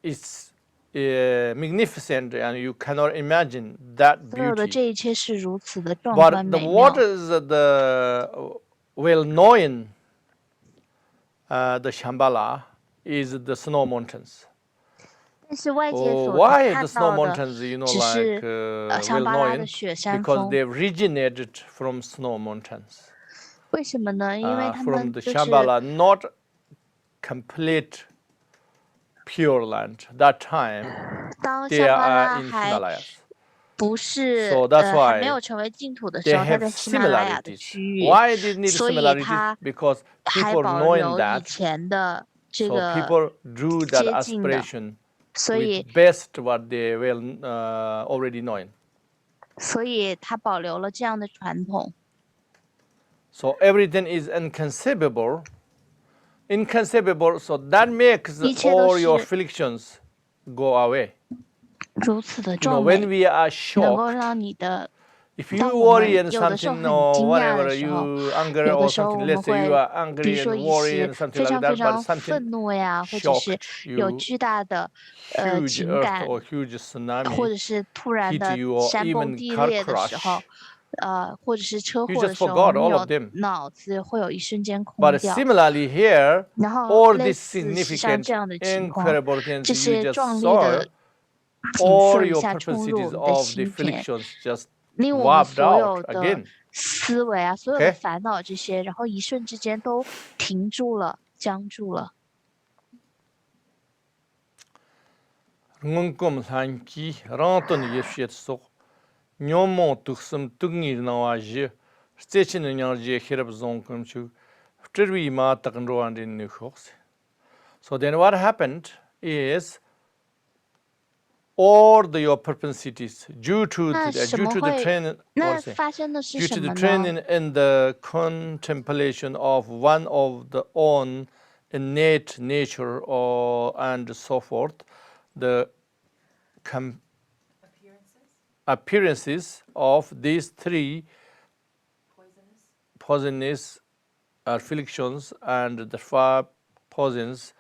is magnificent, and you cannot imagine that 所有的 beauty. 这一切是如此的壮 But 观 the 美妙。 what is the well-known the Shambhala is the snow mountains. 但是外界 Oh, 所 why 看 the snow 到的 mountains, you know, 只 like 是香巴拉的 well-known 雪山 because 峰。 they originated from snow mountains, 为什么呢？因为他 from 们 the 就是 Shambhala, not complete pure land. That time 当 they 香巴 are 拉 in 还 Himalayas. 不是 So that's 还没 why 有成为净土的时 they 候，它 have 在喜马拉雅的 similarities. 区域， Why they need 所以 similarities? 它 Because 还 people 保 knowing 留以 that, 前的这 so 个 people drew that 接近的， aspiration 所以 with best what they well already knowing. 所以它保留了这样的传统。 So everything is inconceivable. Inconceivable, so that makes 一切都 all your 是 afflictions go away. 如此的 You know, 壮 when 美， we are 能够 shocked, 让你的 if you 当我 worry 们 and 有的时候 something 很 or 惊讶 whatever, 的时候， you anger 有 or 的时候 something, 我 let's 们 say you 会， are 比 angry 如说 and 一 worry 时 and something 非 like 常非 that, but 常 something 愤怒呀，或者是 shocked 有 you, 巨大的 huge 情 earth 感， or huge 或 tsunami 者是突然 hit 的 you or 山崩 even 地 car 裂的时候， crash, 或者是车 you 祸的 just 时候， forgot 你 all 有 of them. 脑子会有一瞬间空 But 掉。 similarly here, 然后 all 类 these 似像 significant, 这样的情况， incredible things 这 you 些 just 壮丽 saw, 的景 all 色一 your 下冲入我 perplexities 们的 of the 心田， afflictions just 令我们 wiped 所 out 有的 again. 思维啊，所有的 Okay? 烦恼这些，然后一瞬之间都停住了，僵住了。 Ngungkum sanki ranton yefshet sok nyomo tuksum tugni nawaji station nyarje hirab zonkum chu trwi ma takndro and in nukhos. So then what happened is all your propensities due to 那 the 什么会？ training 那发生的是 due 什 to the 么呢？ training in the contemplation of one of the own innate nature or and so forth, the appearances of these three poisonous afflictions and the five poisons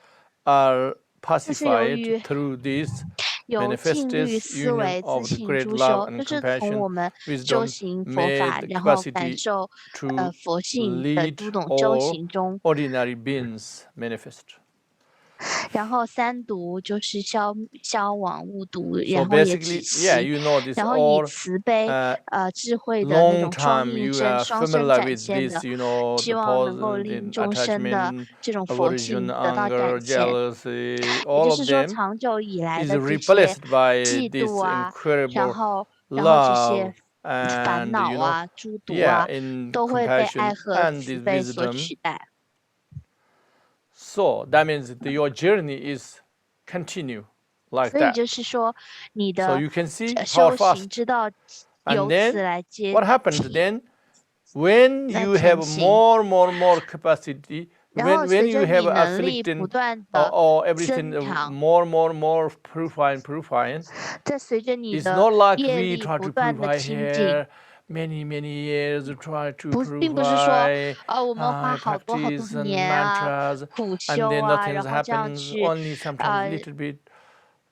are 这是由于 pacified through this 有禁欲 manifested 思 union 维、自 of the 信、 great 诸 love 修， and 就是从 compassion, 我们修 wisdom 行佛 made 法， the 然后感 capacity 受 to 佛性的 lead 诸种修 all 行中， ordinary beings manifest. 然后三毒就是消亡无毒， So 然后也 basically, 止 yeah, 息， you know this 然后以 all 慈悲、智慧的那 long 种双 time 印 you 真、 are 双生 familiar 展 with 现 this, 的， you know, 希 the 望能够 poison, 令 the 众生的 attachment, 这种佛 aversion, 性得到 anger, 展现。 jealousy, 也 all 就 of 是说， them 长久以来 is 的这些 replaced by 嫉 this 妒啊，incredible 然后这些 love 烦 and, 恼 you know, 啊、诸毒 yeah, 啊， in 都会被爱 compassion 和 and 慈 this 悲所 wisdom. 取代。 So that means that your journey is continue like 所以 that. 就是说，你 So 的 you can see how 修行 fast. 之道 And 由此 then 来接 what happened 起。 then? When 来 you 前 have 行， more capacity, 然后 when 随 you 着 have 你能力不 afflicted 断 or 的 everything 增强， more purifying, 再随着你 it's 的 not like 业 we 力 try 不 to 断的 purify 清净， here many years to try to 并不是说 purify 我们花好多 practice and 年啊， mantras 苦 and 修 then 啊， nothing 然后这样 happens, 去 only sometimes little bit.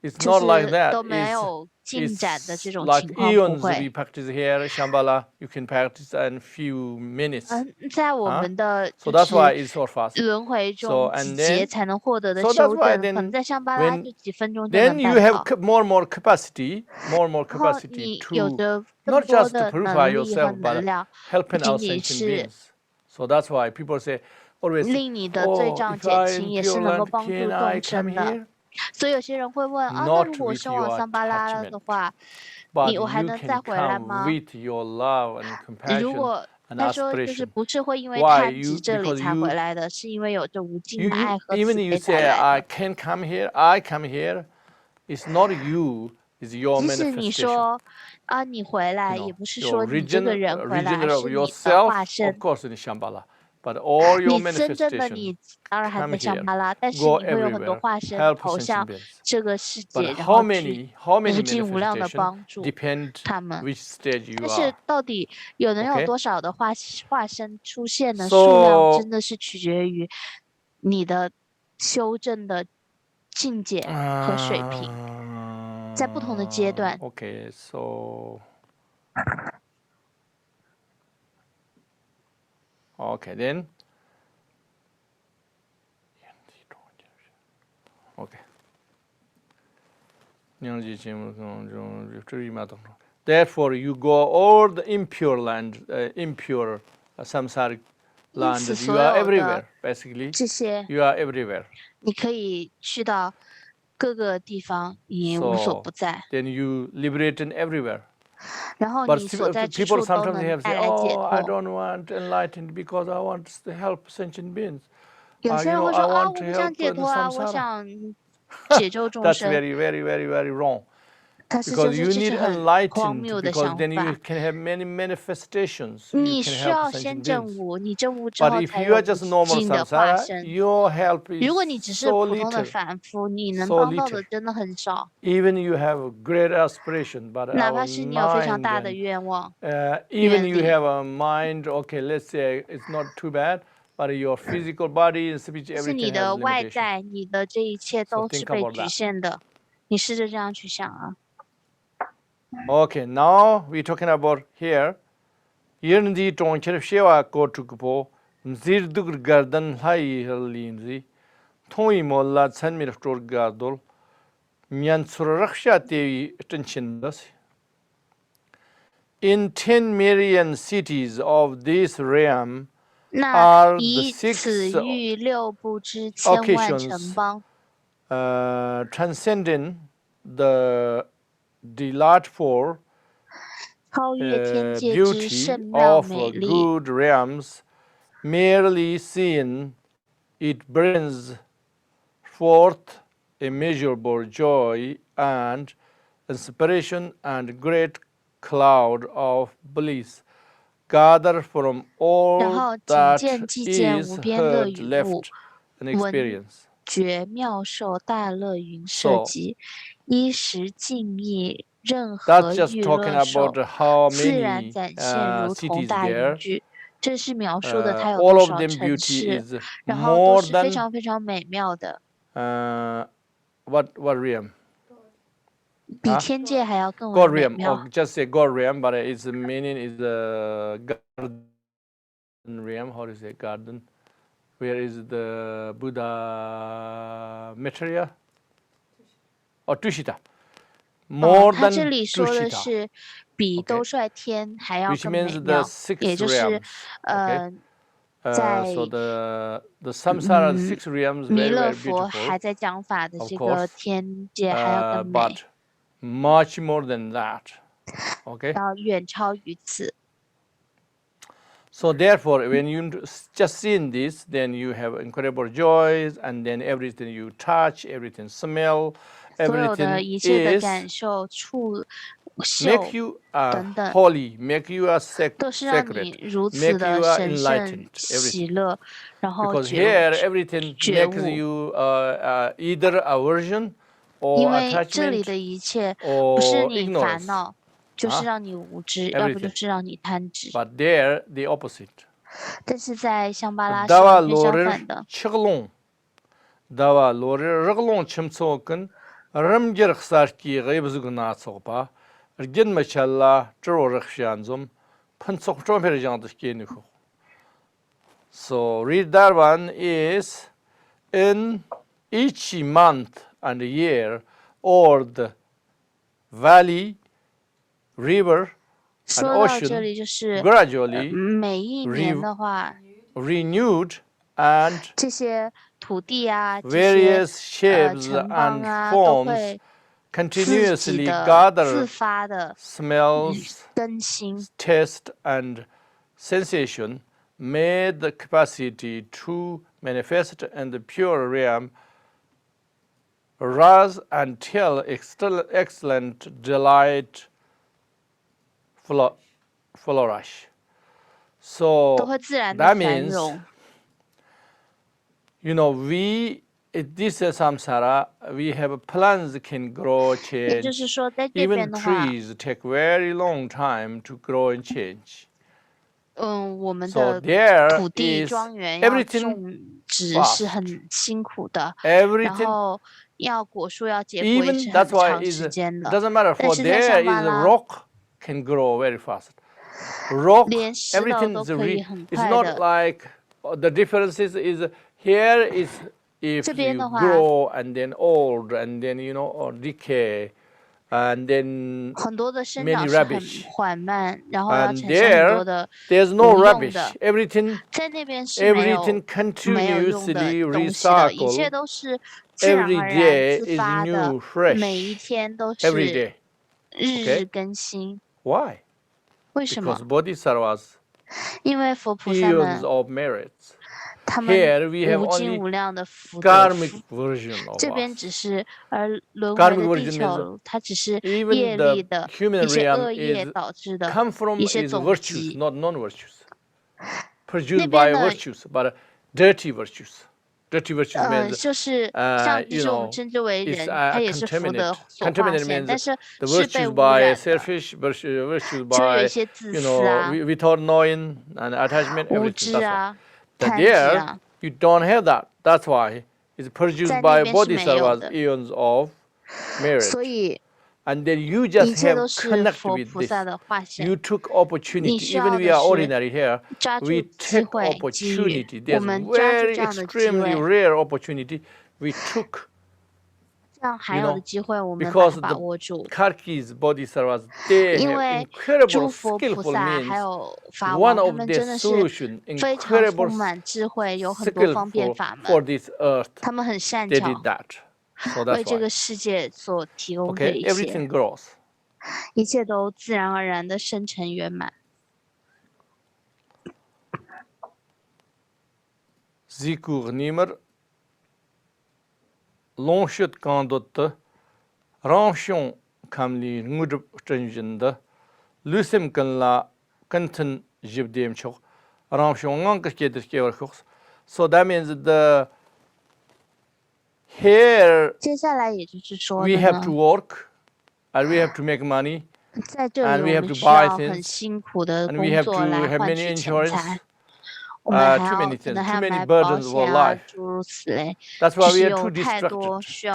It's 就 not like 是 that. 都没有进展的 It's 这种 like 情况不 eons 会。 we practice here, Shambhala, you can practice in few minutes. 在我们的 So 就 that's why 是 it's so fast. 轮回 So 中几 and 节 then 才能获得的 so that's 修 why 正，可能 then 在香巴拉就 when 几分钟就能 then you 办 have 到。 more capacity, more 然后 capacity 你有 to 着更 not 多 just to 的 purify 能力和 yourself, 能 but 量，不 helping 仅 out 仅 sentient 是 beings. So that's why people say always, 令你的罪 oh, 障 if 减 I 轻， in 也是 Pure 能够 Land, 帮助 can I 众 come 生的。 here? 所以有些人会问那 Not 如果 with 生往 your 桑巴拉了 attachment, 的话， but 我还 you 能 can 再回来 come 吗？ with your love and 如 compassion 果 an 他说就是 aspiration. 不是会因为 Why? 贪执这里 Because 才回来的，是因为有着无尽的 you 爱和 even 慈 you 悲才 say 来 I 的。 can come here, I come here. It's not you. It's your 即使你 manifestation. 说啊，你回 You 来，也 know, 不是 your 说你这个人回来， region 而 of 是你的 yourself, 化 of 身。 course, in Shambhala. But all your 你真正的 manifestation 你当然还 come 在香 here, 巴拉，但是 go 你会有很多 everywhere, 化身 help 投 sentient 向 beings. 这个世 But 界，然 how 后去 many 无尽无量的 manifestation 帮助 depend 他们。 which stage you 但是 are. 到底有能有 Okay? 多少的化身出现呢？ So 数量真的是取决于你的修正的境界和水平，在不同的阶段。 okay, so okay then. Okay. Therefore, you go all the impure land, impure samsaric 因 land. 此， You 所 are 有 everywhere, 的 basically. 这些， You are everywhere. 你可以去到各个地方，你无所 So 不在。 then you liberate in everywhere. 然后 But 你所在之 people 处都 sometimes 能 have 带 said, 来解 "Oh, I 脱。 don't want enlightened because I want to help sentient beings. 有些人会 I 说啊， want 我 to 不想 help 解 the 脱啊，我 samsara." 想解救众 That's 生。 very, very, very, very wrong. 但是 Because 这 you 是 need 很荒 enlightened 谬的 because 想 then you 法。 can have many manifestations. You 你 can 需 help 要先 sentient 证 beings. 悟，你证悟之 But 后 if 才 you 有 are 无 just normal 尽的化 samsara, 身。 your help 如 is 果你只是 so 普通的 little. 凡夫，你能 So 帮到的 little. 真的很少。 Even you have a great aspiration, but 哪 our 怕是你有非常 mind 大的 and 愿望， even you 愿力， have a mind, okay, let's say it's not too bad, but your physical body and speech, 但是 everything 你 has 的外 limitation. 在，你的这一切 So 都是 think 被 about 局 that. 限的。你试着这样去想啊。 Okay, now we're talking about here. Yerndi toncher shewa kotukpo, mzirdur garden hai linzi, Toy molla sanmir tor gardol, Nyansuraksha tevi tenchindas. In 10 million cities of this realm 那 are the 以 6此喻六部之千万城 occasions 邦， transcending the delightful 超越天界之 beauty 圣妙 of 美丽。 good realms, merely seeing it brings forth immeasurable joy and inspiration and great cloud of bliss. Gather from 然 all 后仅 that 见即见 is 无边乐 heard 与物， left and 闻 experience. 觉妙受大乐云摄 So 集，衣食尽意，任 that's 何 just 欲 talking 乐受， about how 自然 many 展现如同 cities 大云 there. 聚。这是描述的它有 All 多 of 少 them 城 beauty 市， is 然后都 more 是非 than 常非常美妙的， what realm? 比 Huh? 天界还要更为 God 美 realm, 妙。 or just say God realm, but its meaning is garden realm. How do you say garden? Where is the Buddha Maitreya or Tushita? 哦， More 他这 than 里说的 Tushita, 是比 Okay. 兜率天还要 which 更 means 美 the 妙， 6 也就是 realms. Okay. 在 So the samsara, the 6 realms, 弥 very 勒 very 佛还 beautiful, 在讲法的 of 这个 course. 天界还要更美， But much more than that. Okay. 要远超于此。 So therefore, when you just seeing this, then you have incredible joys, and then everything you touch, everything smell, 所有的 everything 一切的 is 感受、触、 make 嗅 you 等等， holy, make you 都是让 sacred, 你如此 make 的 you 神圣、 enlightened, 喜 everything. 乐，然后 Because 觉 here everything 觉 makes 悟。 you either aversion 因 or 为这里 attachment 的一切不是 or 你烦 ignorance. 恼，就是让你无知，要不就 Everything. 是让你贪执。 But there the opposite. 但是在香巴拉是 Dawa 完全相 lorir 反的。 chiglong. Dawa lorir riglong chimtsokin. Rimgir khsarki ghaybzugna tsopa. Rgin machalla churo rikshanzum. Pansok chomper jandishkeniku. So read that one is in each month and year or the valley, river, and 说到这 ocean 里，就是 gradually 每一年的话， renewed and 这些土地啊，这些 various shapes 城邦 and 啊，都 forms 会自己 continuously 的自 gather 发的 smells, 更新， taste, and sensation made the capacity to manifest in the pure realm rise until excellent delight flourish. So that means, this samsara, we have plants can grow, change. Even trees take very long time to grow and change. So there is everything fast. Everything. Even that's why it doesn't matter. For there is a rock can grow very fast. Rock, everything is it's not like the difference is here is if you grow and then old and then or decay and then many rubbish. And there's no rubbish. Everything continuously recycle. Every day is new, fresh. Every day. Okay? Why? Because bodhisattvas, eons of merits. Here we have only karmic version of us. Karmic version means even the human realm come from is virtues, not non-virtues. Produced by virtues, but dirty virtues. Dirty virtues means, it's contaminated. Contaminated means the virtues by selfish, virtues by, without knowing and attachment, everything. That's why. But there, you don't have that. That's why it's produced by bodhisattvas, eons of merit. And then you just have connect with this. You took opportunity. Even we are ordinary here, we take opportunity. There's very extremely rare opportunity we took. Because the Karkis, bodhisattvas, they have incredible skillful means. One of their solution, incredible skillful for this earth. They did that. So that's why. Okay, everything grows. Zikur nimer longshut kandot ranshon kamli ngud trenjinda lusim kanla kanten jibdem chok ranshon ngang. So that means the here we have to work and we have to make money and we have to buy things and we have to have many insurance, too many things, too many burdens of our life. That's why we are too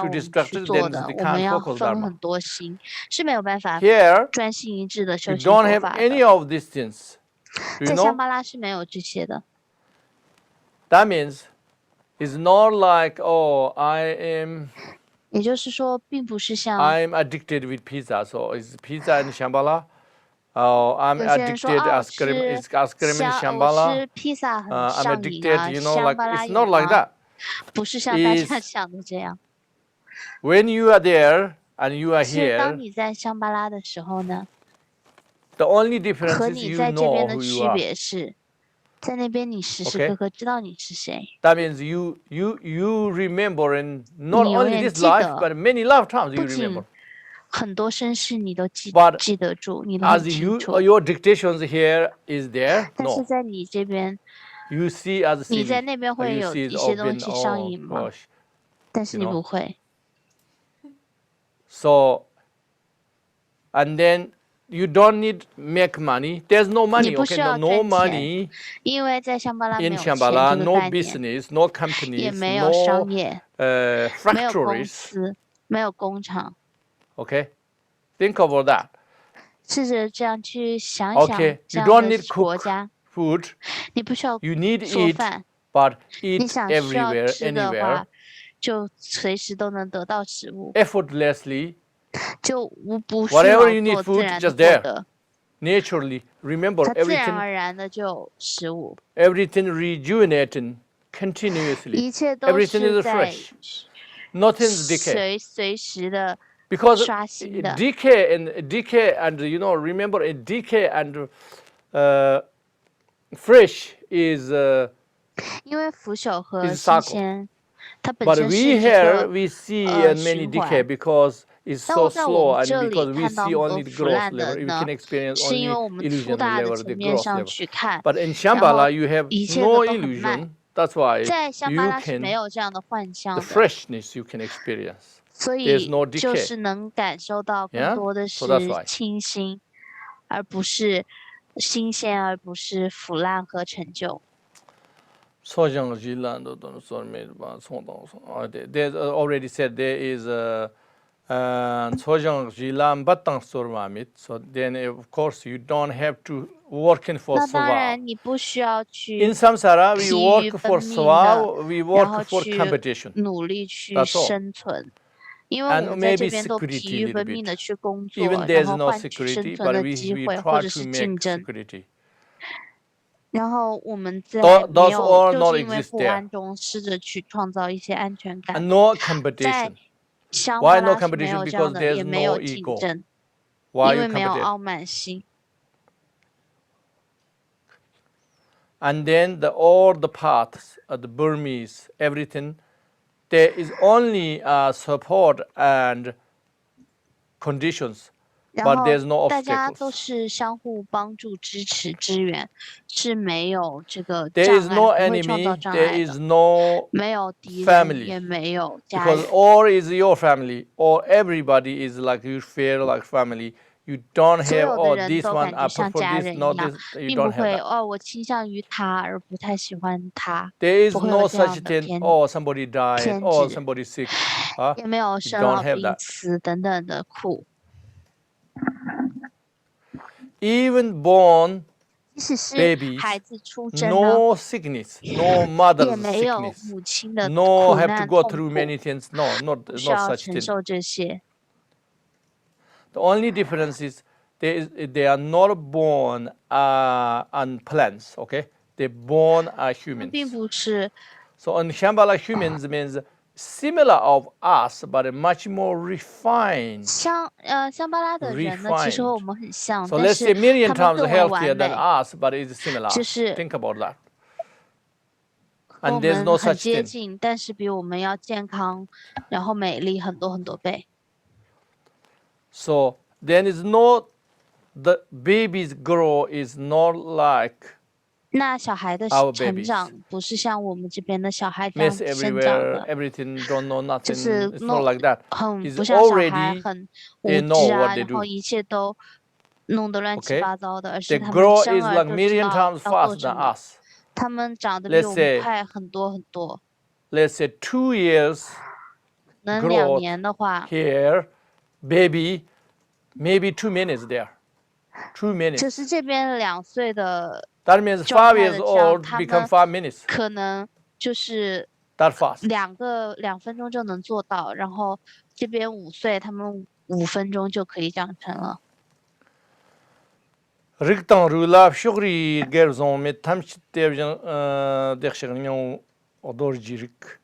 distracted, then we can't focus Dharma. Here, you don't have any of these things. Do you know? That means it's not like, oh, I'm addicted with pizza. So is pizza in Shambhala? Oh, I'm addicted ice cream in Shambhala. I'm addicted, like it's not like that. When you are there and you are here, the only difference is you know who you are. Okay? That means you remember in not only this life, but many lifetimes you remember. But as your dictations here is there, no. You see as silly, you see it open, oh gosh. So, and then you don't need make money. There's no money, okay? No money in Shambhala, no business, no companies, no factories. Okay? Think about that. Okay, you don't need cook food. You need eat, but eat everywhere, anywhere. Effortlessly. Whatever you need food, just there. Naturally, remember everything rejuvenating continuously. Everything is fresh. Nothing's decay. Because decay and remember a decay and fresh is 因为腐朽和 is 新 cycle. 鲜，它本 But 身 we 是一 here 个 we see many 循 decay 环。 because it's 但 so 在我 slow 们 and 这里 because we 看到 see 很 only 多 the 腐 gross 烂的 level. We 呢， can experience 是因为 only 我们粗 illusion 大的 level, 层 the 面 gross 上 level. 去看， But in 然后 Shambhala you have 一切 no 的都很慢。 illusion. That's why 在香巴 you 拉是没 can 有这样的幻 the 象的， freshness you can experience. 所 There's 以 no 就 decay. 是能感受到更 Yeah? 多的 So that's 是 why. 清新，而不是新鲜，而不是腐烂和陈旧。 There's already said there is so then of course you don't have to working for 那当 swa. 然，你不需要 In 去 samsara we 疲于 work 奔 for 命 swa, 的， we 然 work 后 for 去 competition. 努力去 That's all. 生存。因为我 And 们在这 maybe 边都 security 疲 a 于 little 奔命 bit. 的去工 Even 作，然 there's 后 no 换取生 security, 存 but 的 we 机会， try 或者 to 是 make 竞争。 security. 然后我们在 Those 没有， all 就 not 是因为 exist 不 there. 安中试着去创造一些安全 And 感。 no 在 competition. 香 Why 巴 no 拉是没 competition? 有这样 Because 的， there's 也没有 no 竞 ego. 争， Why 因 you 为没有 compete? 傲慢心。 And then all the paths, the Burmese, everything, there is only support and conditions, 然 but 后 there's no 大家都 obstacles. 是相互帮助、支持、支援，是没有这个 There 障 is 碍， no 不会创造 enemy, 障 there 碍 is 的， no 没有敌人， family. 也没有家 Because 人。 all is your family, or everybody is like you feel like family. You don't 所 have, 有的 oh, 人 this 都 one 感 I 觉像 prefer 家 this, 人一 no 样， this, you 并不 don't have 会 that. 哦，我倾向于他而不太喜欢他， There 不 is 会有 no 这样 such 的 thing, oh, somebody died, 偏 oh, 执， somebody sick. Huh? 也没有 You 生 don't 老 have 病 that. 死等等的苦。 Even born 即使是 babies, 孩子出生呢， no sickness, no 也 mother's 没有 sickness, 母亲的 no 苦 have to 难 go 痛 through 苦， many things. No, 不 not 需要 such 承 thing. 受这些。 The only difference is they are not born on plants, okay? They're born as 并 humans. 不是 So on Shambhala humans means similar of us, but much more refined. 香巴拉的人呢，其实和我们很像， So 但 let's 是 say million 他们 times 更为 healthier 完 than 美， us, but it's similar. 就是 Think about that. 和我 And there's no 们很 such 接 thing. 近，但是比我们要健康，然后美丽很多很多倍。 So there is no, the baby's grow is not like 那小孩的 our 成 babies. 长不是像我们这边的小孩这样 Mess 生长 everywhere, 的， everything, don't know 就 nothing. 是 It's not like that. 很 It's 不像小孩 already 很 they 无 know 知啊， what they 然后 do. 一切都弄得乱七 Okay? 八糟的，而是 They 他们 grow 生 is 儿 like 就知 million 道 times 要做 faster 什 than 么， us. 他们长得比 Let's 我们 say 快很多很多。 let's say 2 years 能2 growth 年的话， here, baby, maybe 2 minutes there. 2 就 minutes. 是这边2岁的 That means 5状态 years 的这样， old 他 become 们 5 minutes. 可能就是 That fast. 2分钟就能做到，然后这边5岁，他们5分钟就可以长成了。 Riktan rulab shugri gerzon mit tamch devjan dekshignion odor jirik.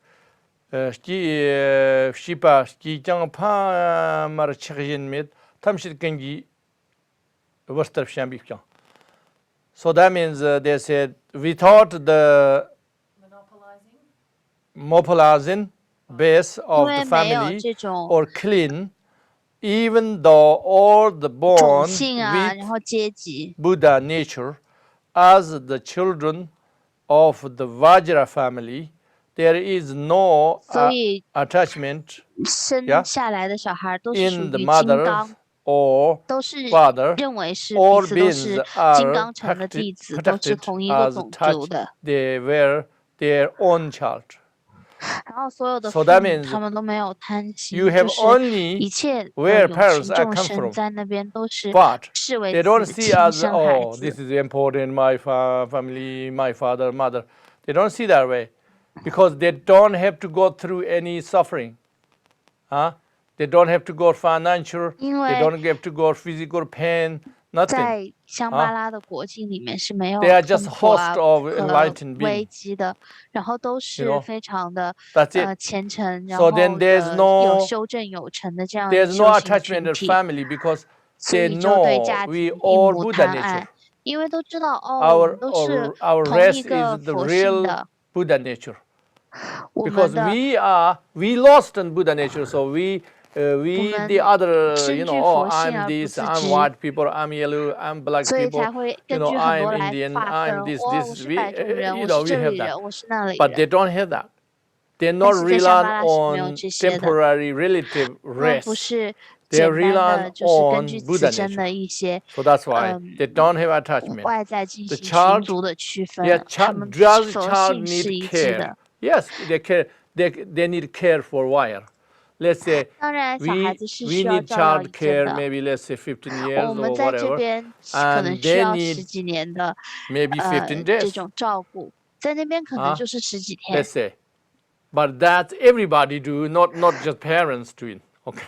Shipa ski jang pa mar chigin mit tamshit gengi wester shambikjan. So that means they said without the mobilizing base 因 of 为 the 没有 family 这种 or clean, even though all the 种 born 姓啊， with 然后阶级， Buddha nature, as the children of the Vajra family, there is no 所以 attachment 生 Yeah. 下来的小孩都是属 in the 于金 mother 刚， or 都是 father. 认为是 All 彼此都 beings 是金 are 刚城的弟子，都是 protected 同一个 as 种族 touch 的。 they were their own child. 然后所有的 So 父 that 母 means 他们都没有贪心， You have 就是 only 一切的 where 有 parents 情 are 众 come 生 from. 在那边都是 But 视为 they don't 子 see 亲 as, 生孩 oh, this 子。 is important, my family, my father, mother. They don't see that way because they don't have to go through any suffering. Huh? They don't have to go financial, 因 they 为 don't have to go physical pain, nothing. 在香巴拉的国境里面是没有 They are just 痛苦啊 host of 和 enlightened 危 being. 机的，然后都 You 是 know, 非常的 That's it. 虔诚，然 So 后 then there's 有 no 修正有成的这样 there's no 修行 attachment 群 of 体， family because 所 they 以就对 know 家 we 庭一 all 无 Buddha 贪 nature. 爱，因为都知道我们都是 our 同 rest 一个 is the 佛性 real 的， Buddha nature. 我 Because 们的 we lost in Buddha nature, so we 我 the 们 other, 深具佛性 I'm 而不 this, 自 I'm 知， white people, I'm yellow, I'm black 所以 people, 才会根据很 I'm 多来 Indian, 划分。 I'm this, 我 this. 是 We 白种人，我 we 是这 have 里 that, 人，我是那里 but they 人。 don't have that. They're 但 not 是在 rely 香巴拉是没有 on 这些的， temporary relative 他们不 rest. 是 They 简单 rely 的就是根据 on 自 Buddha 身 nature. 的一些 So that's why they don't have attachment. 外在进 The 行群 child, 族的区 yeah, 分，他们 does 佛 child 性是 need 一致 care? 的。 Yes, they care. They need care for a while. Let's say 当然，小孩子是 we 需要 need 照料 child 一阵 care 的。 maybe let's say 15我 years 们 or 在这 whatever, 边可能 and 需 they 要 need 10几年的 maybe 15这 days. 种照顾，在那边可能就是10几天。 Let's say, but that's everybody do, not just parents doing.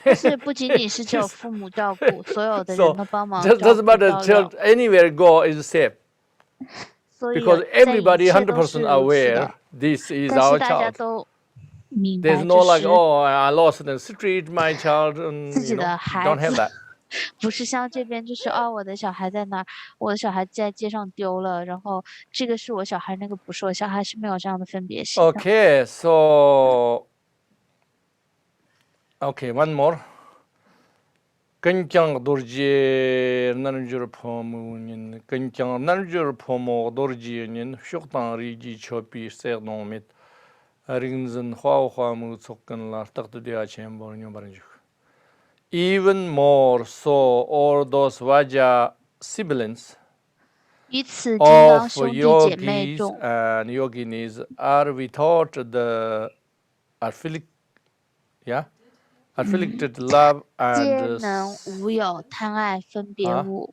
但 Okay. 是不仅仅是只有父母照顾，所有的人 So 都帮忙 just 照 doesn't 顾 matter 照 child 料， anywhere go is safe 所以 because 在一 everybody 切都 100% 是如此 aware 的。 this is 但是 our 大家 child. 都明 There's 白， no 这 like 是 I lost in the street my child, and 自己的孩 don't 子， have that. 不是像这边就是我的小孩在哪儿，我的小孩在街上丢了，然后这个是我小孩，那个不是我小孩，是没有这样的分别性的。 Okay, so okay, one more. Kenkyang dorje nanjur pomunin kenkyang nanjur pomo dorjenin shuktan riji chopi sernomit rinzen hwa mu tsokkan la taqdiya chembor nyobaranjuk. Even more so, all those Vaja siblings 与此金刚 of 兄弟姐妹 yogis 中， and yoginis are without the afflicted love 皆 and 能无有贪爱分别物，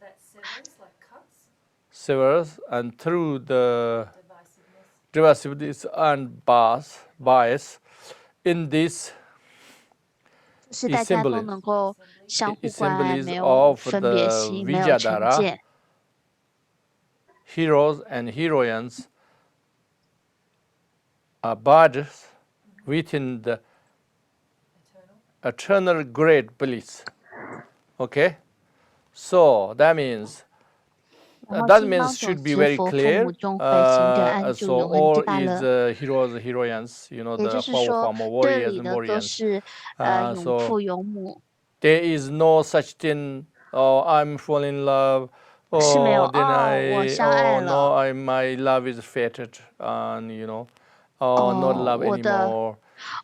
severs, and through the divisiveness and bias in this 是大家都能够相互关爱，没有 of 分别 the 心，没有成 Vijayadhara 见。 heroes and heroines abides within the eternal great bliss. Okay, so that means 然后 that 金刚 means 种 should be 子 very 佛父 clear. 母中会行者安住 So 永恒 all 之大 is 乐。 heroes, heroines, 也 the 就是说， warriors 这里 and 的都 warriors. 是永 So 父永母， there is no such thing. Oh, I'm falling in love. 是没有 Oh, then 我相爱 no, 了， my love is fated, and not love 我的 anymore.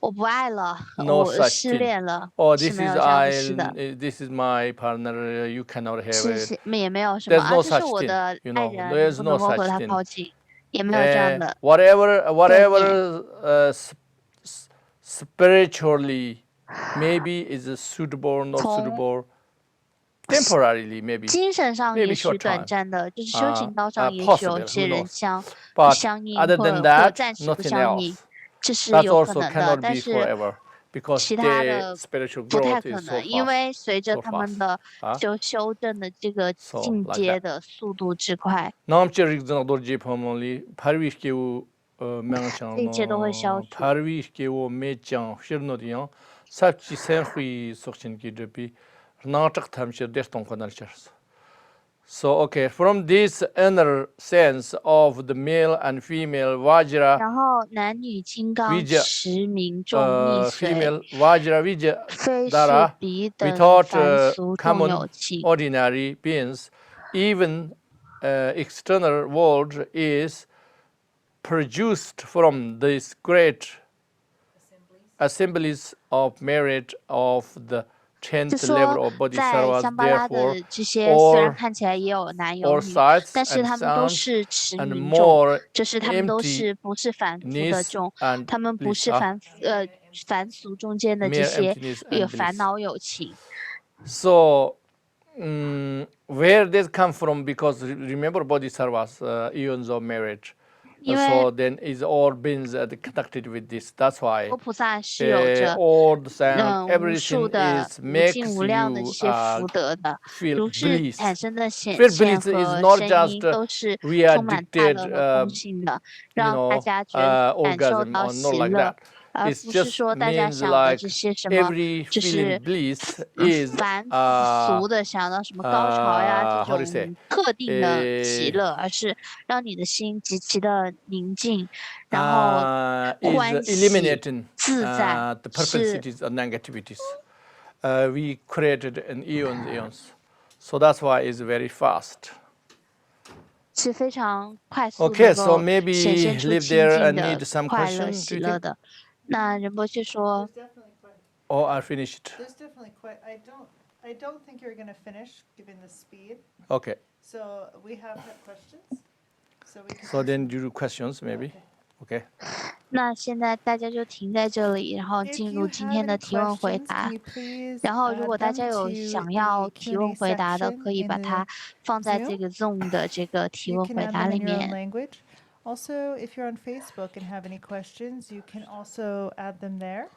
我不爱了， No 我 such 失 thing. 恋了， Oh, 是 this 没 is 有这样的事的。 this is my partner. You cannot have 是 it. 也没有什么 There's no 这是 such 我 thing. 的爱人， There's 不 no 能够 such 和他 thing. 靠近，也没有这样的。 Whatever spiritually maybe is suitable, not 从 suitable, temporarily maybe. 精神上 Maybe 也许 short 短 time. 暂的，就是修行道上也许 Possible, 有些 who 人 knows? But 相应， other 或 than 者 that, 暂时不 nothing 相应， else. 这是 That 有可 also 能的。 cannot 但 be 是 forever because 其他 their 的 spiritual 不太 growth 可 is so 能，因 fast. 为随着 so 他们 fast. 的 啊修正的这个 So, 进 like 阶 that. 的速度之快， 남쪽에서 dorje pamoli parwishkewu 这一切都会消 명창 除。 parwishkewu mechang shirnodiyan sapchi senhui sokchinki depi natak tamshir deston konalchars. So okay, from this inner sense of the male and female Vajra 然后男女金刚 Vijay 持名众逆随， female Vajra Vijay 非是 Dara 彼等 without 凡俗众 common 有情。 ordinary beings, even external world is produced from this great assemblies of merit of the 就 10th 说 level of 在 Bodhisattvas. 香巴拉 Therefore, 的这些虽然 all 看起来也有男有 all 女， sights 但是 and 他们都 sounds 是持 and 名众， more 就是他们都是不是凡夫的 emptiness 众， and 他们不 bliss, 是凡俗中间的这 mere 些 emptiness 有 and 烦 bliss. 恼有情。 So, where this come from? Because remember, Bodhisattvas, eons of merit. 因为 So then is all beings connected with this. That's why 佛菩萨是有着 all the sound, 无数 everything 的 is 无 makes 尽无量的这 you 些福德的， feel 如是 bliss. 产生的显 Feel 现 bliss is 和 not 声 just 音都是 we are 充满大 addicted, 乐和空性的，让大家觉得感受 orgasm 到 or 喜 not like 乐 that.。而不是说大家想的这些什么，就是凡俗的想到什么高潮呀这种特定的喜乐，而是让你的心极其的宁静，然后欢喜自在，是。We created an eons, so that's why it's very fast. 是非常快速 Okay, so 能够显现出 maybe 清 live there 净 and 的 need some 快乐 question. 喜 Do you 乐 think? 的。那仁波切说 Oh, I finished. There's definitely quite. I don't think you're going to finish given the speed. Okay. So we have had questions. So then you do questions maybe. Okay. 那现在大家就停在这里，然后 If 进 you 入今 have 天的 any 提问回 questions, 答 can you。please 然后，如 add 果大 them 家有 to 想 the 要提问 Q&A 回答的， section 可以 in 把 the 它放在 Zoom? 这个 Zoom 的这个提 You 问 can 回 add 答 them 里 in your own 面。 language. Also, if you're on Facebook and have any questions, you can also add them there.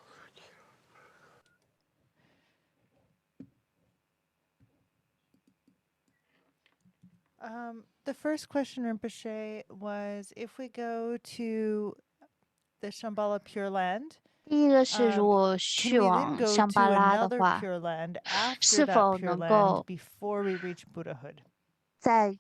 The first question, Rinpoche, was if we go to the Shambhala Pure Land, 第一个是，如果 can 去 we then 往 go 香 to 巴拉的 another 话， Pure Land after 是 that 否 Pure 能 Land 够 before we reach Buddhahood? 在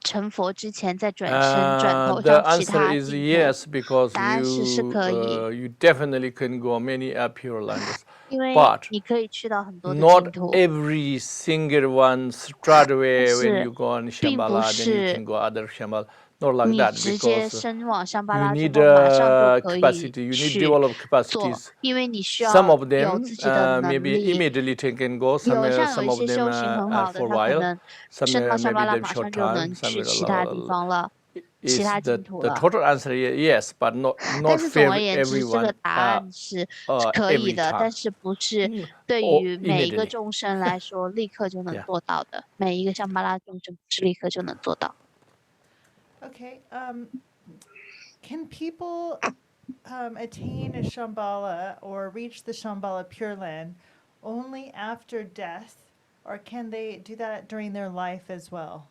成佛之前再转身转头 The 向其 answer 他 is 净土？ yes, because 答案是可以， you definitely can go many Pure Lands, 因为 but 你可以去到很多的 not 净土， every single one straight away when 是 you go on 并不 Shambhala, then you 是 can go other Shambhala. Not like 你 that, 直接 because 身往香巴 you 拉之 need 后马上就可以 capacity, you need 去 develop 做， capacities. 因为你需 Some 要 of 有 them 自己的能 maybe 力。 immediately can go, 有 some 一 of 些 them 修行很好的， for a 他可 while, 能 some 升到香巴 maybe 拉 them 马 short 上就 time, 能 some 去其他地方了，其 is 他 the 净土 the 了。 total answer yes, but not 但是总 for 而言之，这个 everyone 答案是可以 every 的， time. 但是不是对 or 于每一个 immediately. 众生来说立刻就能 Yeah. 做到的。每一个香巴拉众生不是立刻就能做到。 Okay. Can people attain a Shambhala or reach the Shambhala Pure Land only after death, or can they do that during their life as well?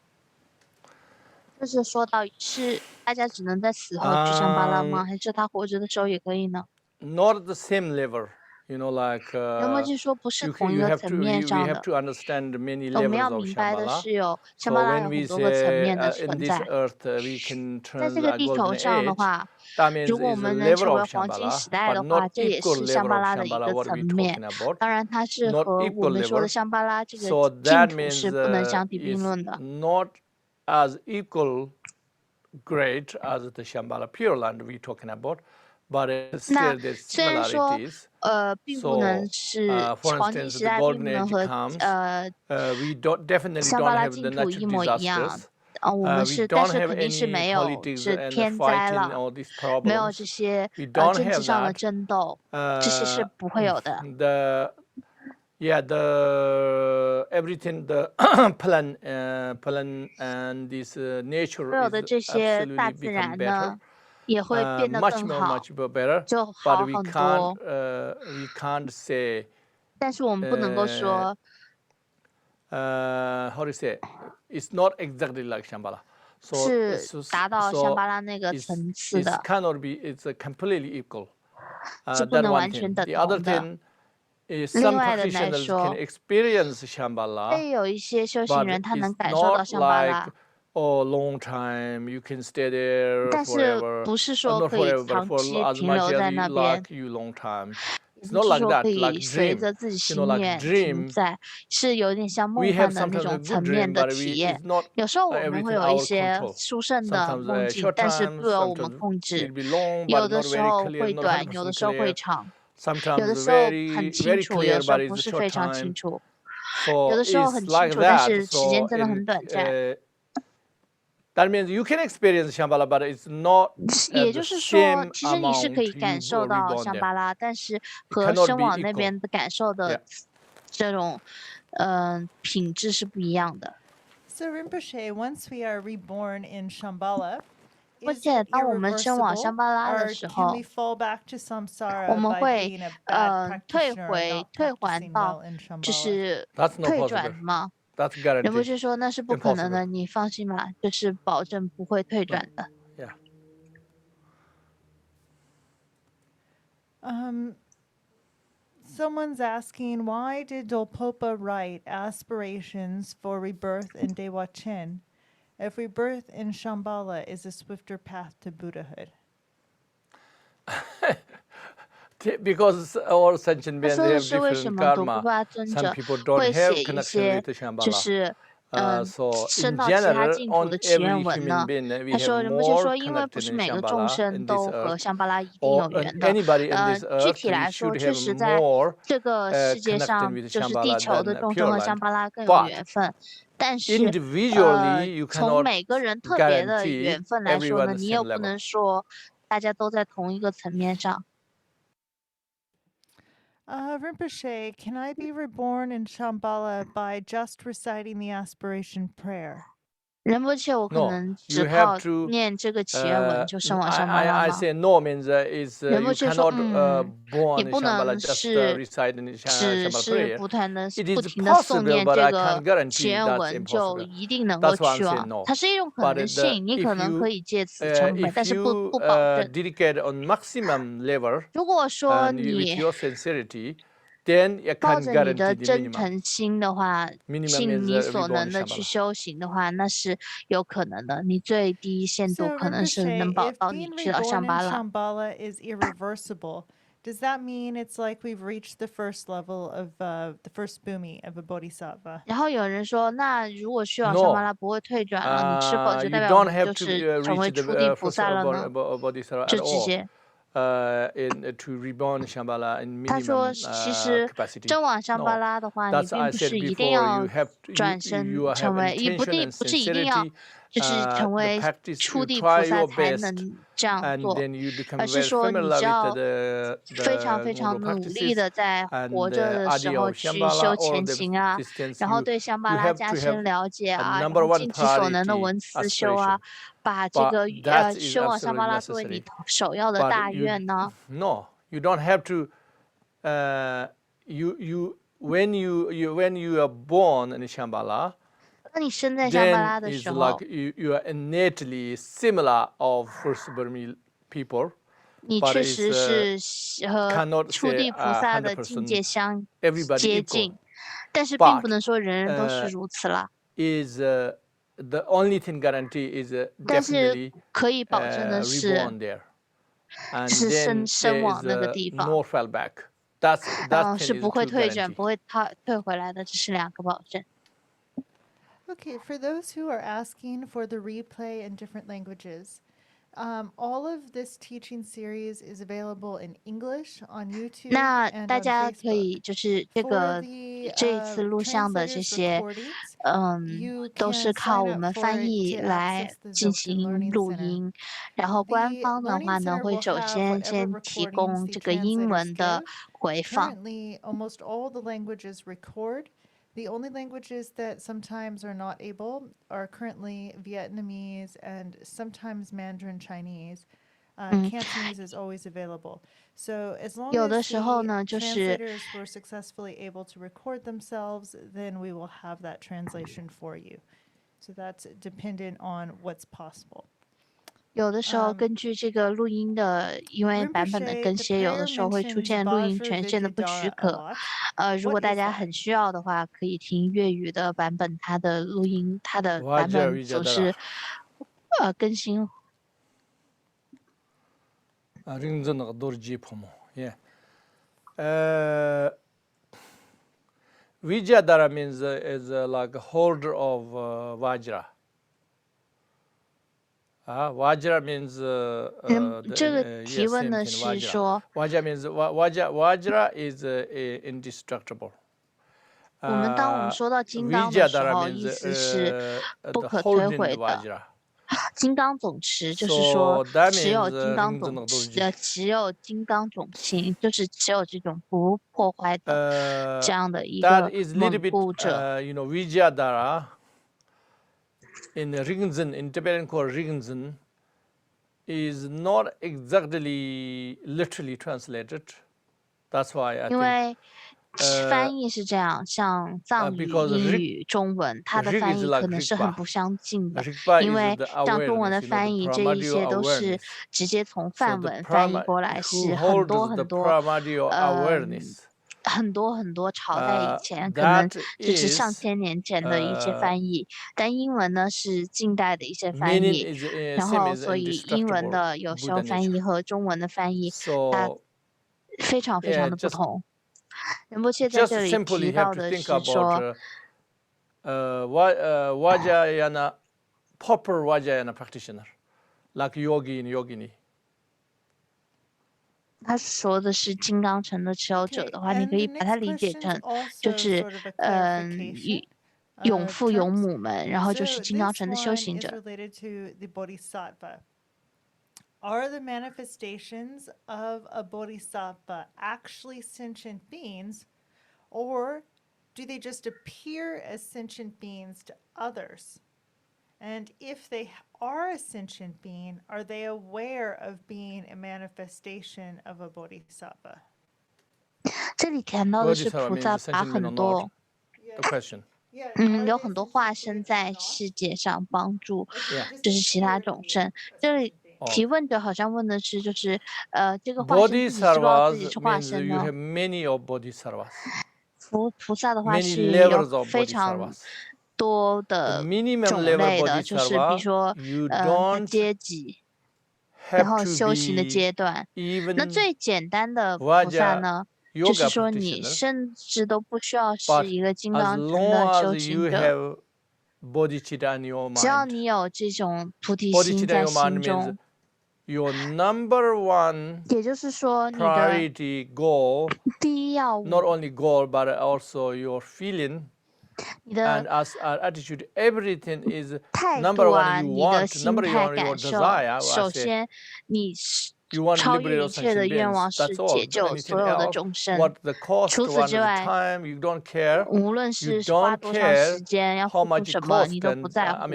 就是说到是大家只能在死后去香巴拉吗？还是他活着的时候也可以呢？ Not at the same level, like 那么就说不是 you 同一 you 个 have 层 to 面 we 上 have 的。 to understand many 我们 levels 要 of 明白的 Shambhala. 是有香 So 巴拉 when 有 we 很多个层 say 面的 in 存 this 在。 earth we can 在 turn 这 the 个地球 golden 上的 age, 话， that means 如果我 is a 们能 level 成为 of 黄金 Shambhala, 时代 but 的话， not 这也 equal 是香 level 巴 of 拉的一 Shambhala. 个 What are 层 we 面。 talking about? 当然，它是 Not 和我 equal 们说的 level. 香巴拉这个 So 净 that 土 means 是不能相提并 is 论的。 not as equal great as the Shambhala Pure Land we're talking about, but 那 still there's 虽然说 similarities. 并不能 So, 是 for 黄金 instance, 时 the 代并 golden 不能 age 和 comes. We definitely 香 don't 巴拉 have the 净土一 natural 模一样。 disasters. 我们 We 是，但 don't 是 have 肯定是 any 没有 politics 是 and 天灾 fighting 了， all these 没有这 problems. 些 We don't 政治 have 上的 that. 争斗，这些是不会有的。 The everything the plan and this 所有 nature 的 is 这些大 absolutely 自 become 然 better. 呢，也会变得 Much 更 more 好， much better. 就 But 好 we 很 can't 多。 we can't say 但是我们不能够说， how to say it's not exactly like Shambhala. 是 So 达到香巴拉那个 it's 层次 it 的， cannot be it's completely equal. 是不 That 能 one 完全 thing. 等 The other 同的。 thing is 另 some 外的来 practitioners 说， can experience 会 Shambhala, 有一些修行 but 人他能 it's 感受到 not 香巴 like 拉， long time you can stay there 但是 forever. 不是说 Not 可以 forever, but 长 for 期 as 停 much 留 as 在 you 那边， like you long time. 也 It's 不 not 是 like 说 that, 可 like 以随 dream. 着自己 You know, 心 like 愿停 dream. 在，是有点像 We 梦 have 幻的那 sometimes a 种 good 层面 dream, 的 but 体 it's 验。 not 有时候我们会 everything 有一 our 些 control. 殊胜的 Sometimes 梦境， short 但是 time, 不由我们 sometimes 控制。 it'll be long, 有 but 的 not 时 very 候 clear, 会 not 短，有的 100% 时候会 clear. 长，有 Sometimes 的时候很 very 清 very 楚，有 clear, 的时候 but 不 it's a 是 short 非常 time. 清楚。有 So 的时候 it's 很清 like 楚，但 that. 是时 So 间真的很短暂。 that means you can experience Shambhala, but it's not 也 at the 就是说， same 其实你是可以 amount 感 you 受到 reborn 香 there. 巴拉，但是 It 和 cannot 生 be 往那 equal. 边的感受 Yeah. 的这种品质是不一样的。 So Rinpoche, once we are reborn in Shambhala, 而 is 且 it 当我们身往 irreversible, 香巴拉的 or 时 can 候 we，fall back to 我 samsara 们 by 会 being a bad 退 practitioner or 回 not 退还 practicing 到 well in 就 Shambhala? 是 That's not 退 possible. 转吗？ That's 人不 guaranteed. 是说那是不可能的， Impossible. 你放心吧，就是保证不会退转的。 Yeah. Someone's asking, why did Dolpopa write aspirations for rebirth in Dewa Chin if rebirth in Shambhala is a swifter path to Buddhahood? Because our sentient beings they 他说的 have 是为 different 什么朵布 karma. 巴尊 Some 者 people don't 会 have 写一 connection 些 with 就 Shambhala. 是 So 升 in 到其他 general, 净土 on 的祈愿 every 文 human 呢？ being, we 他 have 说仁波切 more 说，因为不 connected 是 in 每个众 Shambhala 生 in this 都和 earth, 香巴拉一定 or 有缘的。 anybody in this 具 earth, 体 we 来说， should 确 have 实在 more 这个世界 connected 上， with 就是地 Shambhala 球的 than 众生 Pure 和 Land. 香巴拉更有 But 缘分。但是， individually, you 从 cannot 每个人特别的 guarantee 缘分来说 everyone 呢， the 你 same 又不 level. 能说大家都在同一个层面上。Rinpoche, can I be reborn in Shambhala by just reciting the aspiration prayer? 仁波切，我可 No, 能 you 只 have 靠 to. 念这个祈愿文就升往香巴拉 I 吗？ say no means is 仁波 you 切说， cannot born 你 in 不 Shambhala 能 just 是 recite in 只 Shambhala 是 prayer. 不停的 It 不 is 停的诵 possible, 念 but 这 I 个 can't 祈 guarantee 愿 that's 文，就 impossible. 一定能够 That's why I'm 去 saying 往。 no. 它是一种可 But 能性，你 if 可能可 you 以借此成本， if 但是 you 不保证。 dedicate on maximum level 如果说 and with 你 your sincerity, then you 抱 can 着你的 guarantee the 真 minimum. 诚心的话， Minimum 尽 is 你所 reborn 能 in 的去 Shambhala. 修行的话，那是有可能的。你最低限度 So 可能是能 Rinpoche, 保 if 到你 being 去到 reborn 香 in 巴拉。 Shambhala is irreversible, does that mean it's like we've reached the first level of the first bhumi of a bodhisattva? 然后有人说，那如果去往香巴 No. 拉不会退转了，你是否就代 You 表我 don't 们 have 就 to 是成为 reach 初地 the 菩 first 萨了呢？ bodhisattva 就 at 直 all 接 to reborn Shambhala in 他说， minimum 其实 capacity. 真往香巴 No. 拉的话，你 That's 并 I 不 said 是一定 before. 要 You have 转身 you have 成为，也不 intention and 不是一定要 sincerity. 就是成 The 为 practice 初 you 地菩 try 萨 your 才 best, 能这样 and 做， then you become 而是 very 说你 familiar 只 with 要 the 非常非 the 常 Mondo 努力 practices 的在 and 活 the 着的时 idea 候 of 去 Shambhala 修 or 前 the 行啊， distance. 然后对香巴 You 拉 have 加 to 深 have 了解 a 啊，然 number 后 one 尽其所能的 priority 文思修啊， aspiration. 把这 But 个 that is 修往香 absolutely 巴拉作为你 necessary. 首要的 But 大 you 愿呢？ no, you don't have to. When you are born in Shambhala, 当你生在香巴 then 拉的 is 时候 like，you are innately similar of first Burmese people. 你 But 确 is 实是和 cannot 初 say 地菩萨的境 100% 界相 everybody 接 equal. 近，但是并不 But 能说人人都是如此啦。 is the only thing guarantee is 但是 definitely 可以保证的是， reborn there, and 是 then 身 there 往 is 那个地方， no fall back. That 是 thing 不 is 会 to 退转， guarantee. 不会退回来的，这是两个保证。 Okay, for those who are asking for the replay in different languages, all of this teaching series is available in English on YouTube 那 and 大 on 家可 Facebook. 以就是这 For 个 the 这一次录像的这 translators 些， recordings, you 都 can 是靠 sign 我 up 们 for 翻 it 译 to 来 access the 进 Dzogchen 行 Learning 录 Center. 音，然后官 The 方的 Learning 话呢 Center 会 will 首 have 先 whatever 提 recordings 供 the 这个英 translators 文的 give. 回放。 Currently, almost all the languages record. The only languages that sometimes are not able are currently Vietnamese and sometimes Mandarin Chinese. Cantonese is always available. So as long 有的 as 时候 the 呢，就是 translators were successfully able to record themselves, then we will have that translation for you. So that's dependent on what's possible. 有的时候根据这个录音的，因为版本的 Rinpoche, 更 the 新，有的 prayer 时候会出 mentions 现录音 Vajra 权限的不许 Vidyadhara a 可。 lot. 如果 What 大 is 家 that? 很需要的话，可以听粤语的版本，它的录音，它的版 Vajra 本总 Vidyadhara 是更新。 ringzan dorji pomo. Yeah. Vidyadhara means is like a holder of Vajra. Vajra means 这个提问 same 呢 thing, 是 Vajra. 说， Vajra means Vajra is indestructible. 我们当我们说到金刚的时 Vidyadhara 候， means 意思是不 the 可摧 holding 毁 the 的。 Vajra. 金刚总持就是 So 说， that 持有 means 金刚总持，只有金刚总性，就是只有这种不破坏的这样的一 that 个 is little 稳 bit 固者。 Vidyadhara in Ringzin, in Tibetan called Ringzin, is not exactly literally translated. That's why I 因 think 为翻译是这样，像藏语、英语、中文，它的翻译可能是很不相近的，因为像中文的翻译，这一些都是直接从梵文翻译过来，是很多很多，很多很多朝代以前，可能就是上千年前的一些翻译，但英文呢是近代的一些翻译，然后所以英文的有时候翻译和中文的翻译，它非常非常的不同。仁波切在这里提到的是说，Vajrayana proper Vajrayana practitioner like yogi and yogini。他说的是金刚乘的持有者的话，你可以把它理解成就是勇父勇母们，然后就是金刚乘的修行者。Are the manifestations of a bodhisattva actually sentient beings, or do they just appear as sentient beings to others? And if they are a sentient being, are they aware of being a manifestation of a bodhisattva? 这里谈到的是菩萨把很多有很多化身在世界上帮助就是其他众生。这里提问者好像问的是就是这个化身自己知不知道自己是化身呢？菩萨的话是有非常多的种类的，就是比如说阶级，然后修行的阶段。那最简单的菩萨呢，就是说你甚至都不需要是一个金刚乘的修行者，只要你有这种菩提心在心中，也就是说你的第一要务，你的态度啊，你的心态感受，首先你超越一切的愿望是解救所有的众生。除此之外，无论是花多长时间，要付出什么，你都不在乎。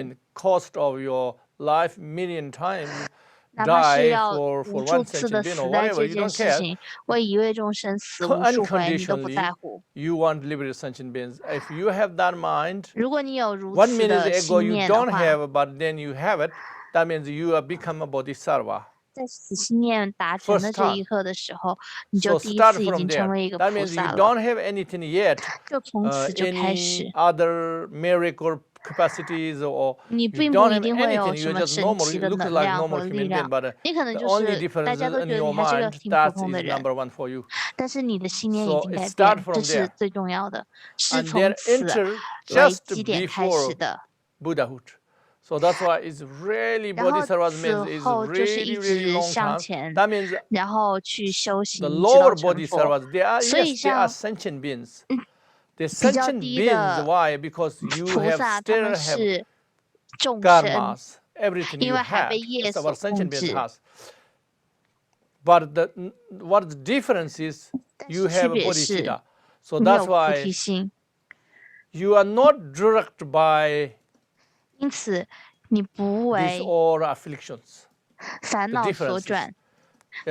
哪怕是要无数次的死在这件事情，为一位众生死无数回，你都不在乎。如果你有如此的信念的话，在此信念达成的这一刻的时候，你就第一次已经成为一个菩萨了。就从此就开始。你并不一定会有什么神奇的能量和力量，你可能就是大家都觉得你还是个挺普通的人，但是你的信念已经改变，这是最重要的，是从此为基点开始的。然后此后就是一直向前，然后去修行，直到成佛。所以像比较低的菩萨，他们是众生，因为还被业所控制。But what the difference is, you have bodhicitta. So that's why you are not directed by 因此你不为烦恼所转，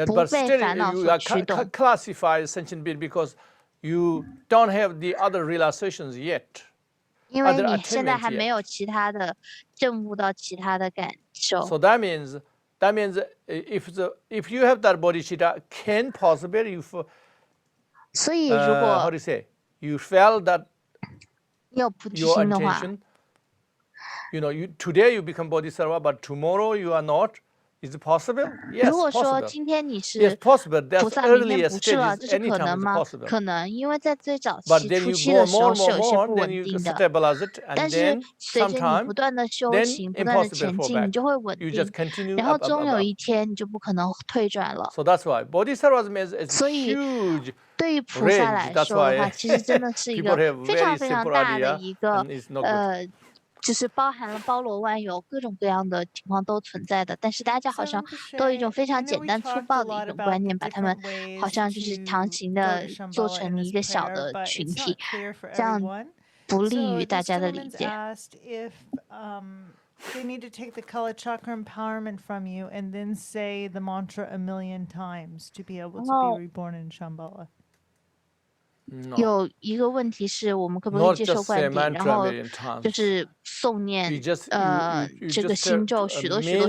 不被烦恼所驱动。Classify sentient being because you don't have the other realizations yet. 因为你现在还没有其他的证悟到其他的感受。So that means if you have that bodhicitta, can possibly you所以如果 how do you say you felt that 你有菩提心的话， today you become bodhisattva, but tomorrow you are not. Is it possible? Yes, 如果说今天你是菩萨，明天不是了，这是可能吗？可能，因为在最早期初期的时候是有一些不稳定的，但是随着你不断的修行，不断的前进，你就会稳定，然后终有一天你就不可能退转了。所以对于菩萨来说的话，其实真的是一个非常非常大的一个就是包罗万有，各种各样的情况都存在的，但是大家好像都有一种非常简单粗暴的一种观念，把他们好像就是强行的做成一个小的群体，这样不利于大家的理解。They need to take the Kala Chakra empowerment from you and then say the mantra 1,000,000 times to be able to be reborn in Shambhala. 有一个问题是我们可不可以接受观点，然后就是诵念这个心咒许多遍，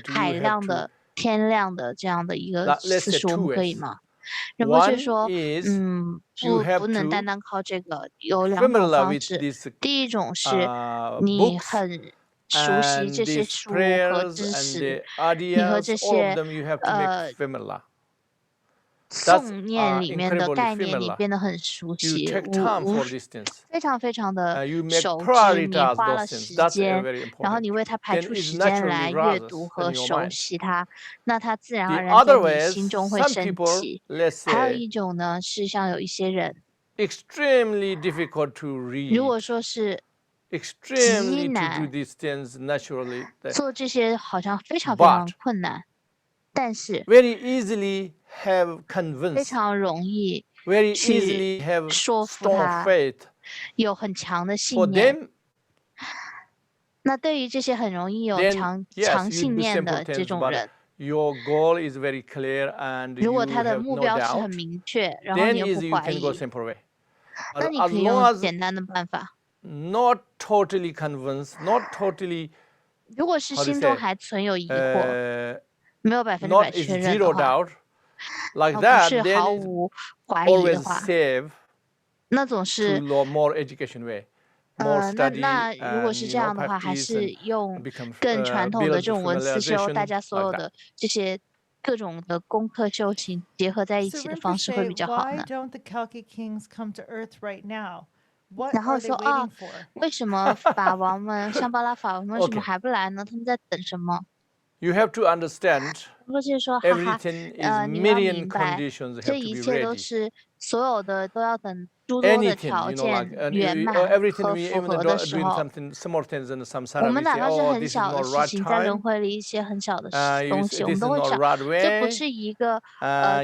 海量的天量的这样的一个次数，我们可以吗？仁波切说，不能单单靠这个，有2种方式。第一种是你很熟悉这些书和知识，你和这些诵念里面的概念你变得很熟悉，非常非常的熟知，你花了时间，然后你为它排出时间来阅读和熟悉它，那它自然而然在你心中会升起。还有一种呢，是像有一些人，如果说是极难做这些，好像非常非常困难，但是非常容易去说服他，有很强的信念。那对于这些很容易有强信念的这种人，如果他的目标是很明确，然后你又不怀疑，那你可以用简单的办法。如果是心中还存有疑惑，没有100%确认的话，不是毫无怀疑的话，那总是那如果是这样的话，还是用更传统的这种文思修，大家所有的这些各种的功课修行结合在一起的方式会比较好呢？然后说为什么法王们、香巴拉法王们为什么还不来呢？他们在等什么？You have to understand. 就是说，哈哈，你要明白，这一切都是所有的都要等诸多的条件圆满和符合的时候。我们哪怕是很小的事情，在轮回里一些很小的东西，我们都会想，这不是一个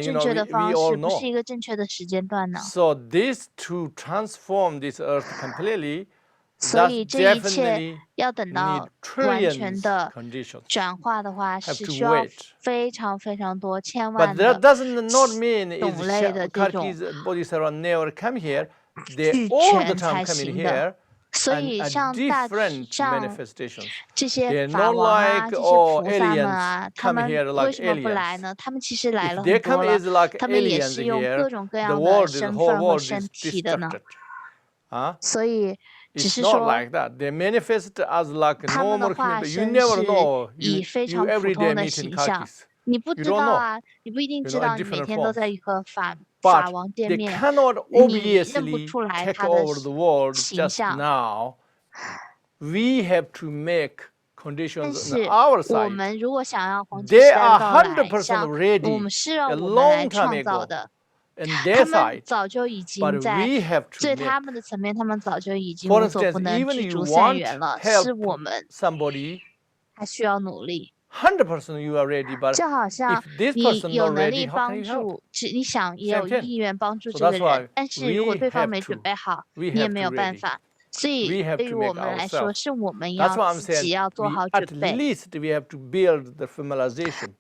正确的方式，不是一个正确的时间段呢。So this to transform this earth completely. 所以这一切要等到完全的转化的话，是需要非常非常多千万的种类的这种俱全才行的。所以像这些法王啊，这些菩萨们啊，他们为什么不来呢？他们其实来了很多了，他们也是用各种各样的身份和身体的呢。所以只是说，他们的化身是以非常普通的形象，你不知道啊，你不一定知道，你每天都在和法王见面，你认不出来他的形象。但是我们如果想要黄金时代到来，像我们是让我们来创造的。他们早就已经在他们的层面，他们早就已经无所不能，具足三元了。是我们还需要努力。就好像你有能力帮助，你想也有意愿帮助这个人，但是如果对方没准备好，你也没有办法。所以对于我们来说，是我们要自己要做好准备。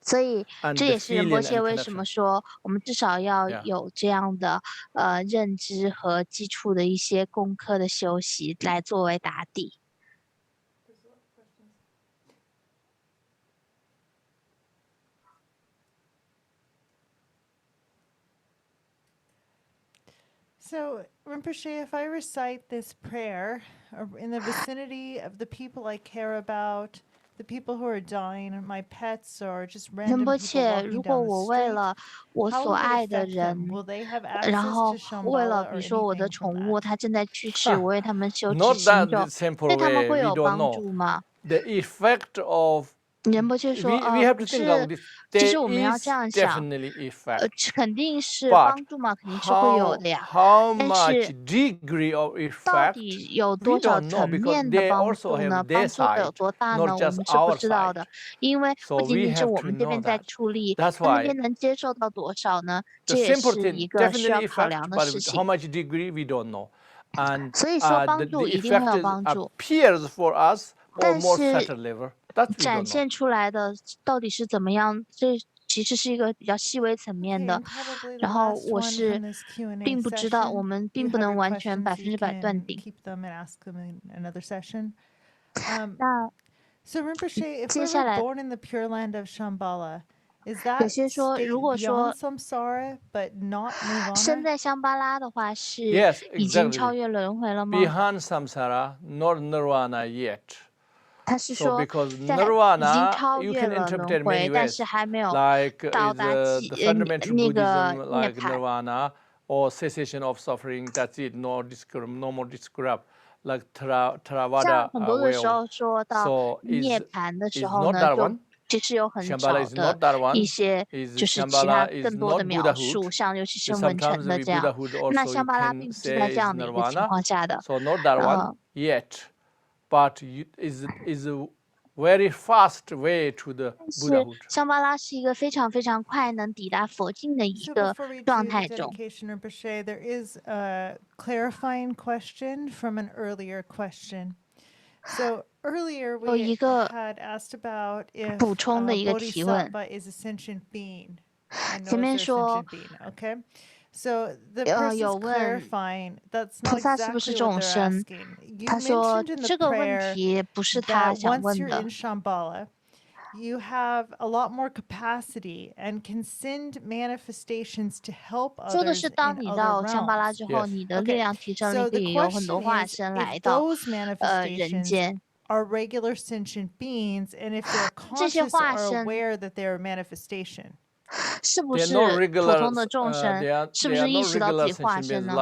所以这也是仁波切为什么说我们至少要有这样的认知和基础的一些功课的修习来作为打底。So, Rinpoche, if I recite this prayer in the vicinity of the people I care about, the people who are dying, my pets, or just random people walking down the street, how will it affect them? Will they have access to Shambhala or anything from that? The effect of 仁波切说，其实我们要这样想，肯定是帮助嘛，肯定是会有的呀。但是到底有多少层面的帮助呢？帮助有多大呢？我们是不知道的，因为不仅仅是我们这边在出力，那边能接受到多少呢？这也是一个需要考量的事情。所以说，帮助一定会有帮助，但是展现出来的到底是怎么样？其实是一个比较细微层面的，然后我是并不知道，我们并不能完全100%断定。那接下来有些说，如果说身在香巴拉的话，是已经超越轮回了吗？ Beyond samsara, not nirvana yet. 他是说，在已经超越了轮回，但是还没有到达那个涅槃。 nirvana or cessation of suffering, that's it, no more describe. Like Theravada 像很多的时候说到涅槃的时候呢，就其实有很少的一些就是其他更多的描述，像尤其是文成的这样。那香巴拉并不是在这样的一个情况下的。So not that one yet, but is a very fast way to the Buddhahood. 香巴拉是一个非常非常快能抵达佛境的一个状态中。 There is a clarifying question from an earlier question. So earlier we had asked about if Bodhisattva is a sentient being. 前面说 okay? So the person clarifying that's not exactly what they're asking. You mentioned in the prayer that once you're in Shambhala, you have a lot more capacity and can send manifestations to help others in other realms. 说的是当你到香巴拉之后，你的力量提升，你可以有很多化身来到人间。 Are regular sentient beings, and if they're conscious or aware that they're a manifestation. 是不是普通的众生？是不是意识到自己化身呢？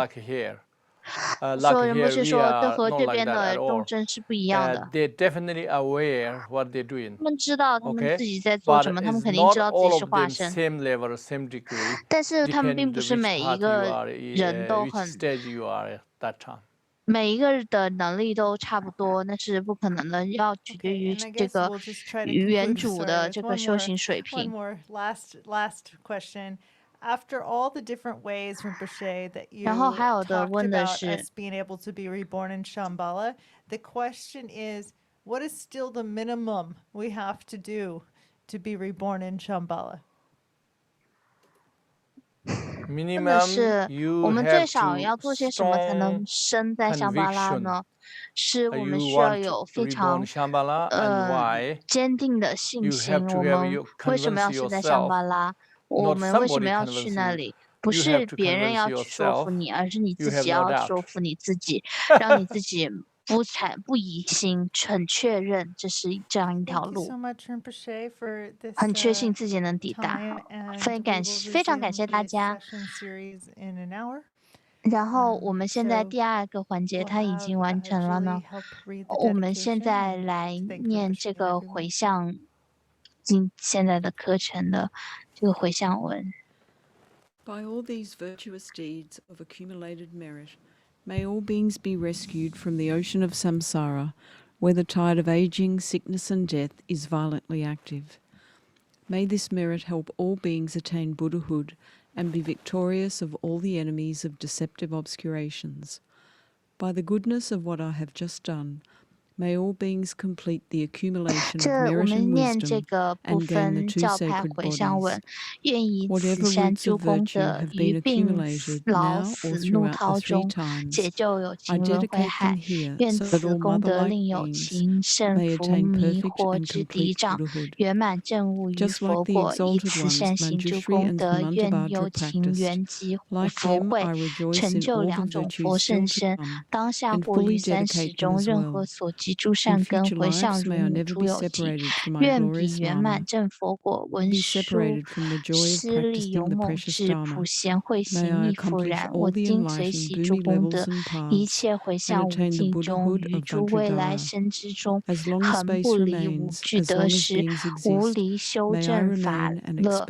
所以人不是说这和这边的众生是不一样的。They definitely aware what they're doing. 他们知道他们自己在做什么，他们肯定知道自己是化身。Same level, same degree. 但是他们并不是每一个人都很。每一个的能力都差不多，那是不可能的，要取决于这个原主的这个修行水平。Last question. After all the different ways, Rinpoche, that you 然后还有的 talked 问的 about 是 us being able to be reborn in Shambhala, the question is, what is still the minimum we have to do to be reborn in Shambhala? 真的是我们最少要做些什么才能生在香巴拉呢？是我们需要有非常坚定的信心。我们为什么要生在香巴拉？我们为什么要去那里？不是别人要去说服你，而是你自己要说服你自己，让你自己不疑心，很确认这是这样一条路，很确信自己能抵达。非常感谢大家。然后我们现在第二个环节它已经完成了呢，我们现在来念这个回向，现在的课程的这个回向文。By all these virtuous deeds of accumulated merit, may all beings be rescued from the ocean of samsara, where the tide of aging, sickness and death is violently active. May this merit help all beings attain Buddhahood and be victorious of all the enemies of deceptive obscurations. By the goodness of what I have just done, may all beings complete the accumulation of merit and wisdom and gain the two sacred bodies. Whatever roots of virtue have been accumulated now or throughout the three times, I dedicate them here so that all mother-like beings may attain perfect and complete Buddhahood. Just like the exalted ones, Manjushri and Mantabhadra practiced, like them I rejoice in all the virtues still to come, and fully dedicate them as well. 诸善根回向如母诸有情，愿彼圆满正佛果，文殊师利勇猛智普贤慧行亦复然。我今随喜诸功德，一切回向无尽中，于诸未来生之中，恒不离无惧得失，无离修正法乐，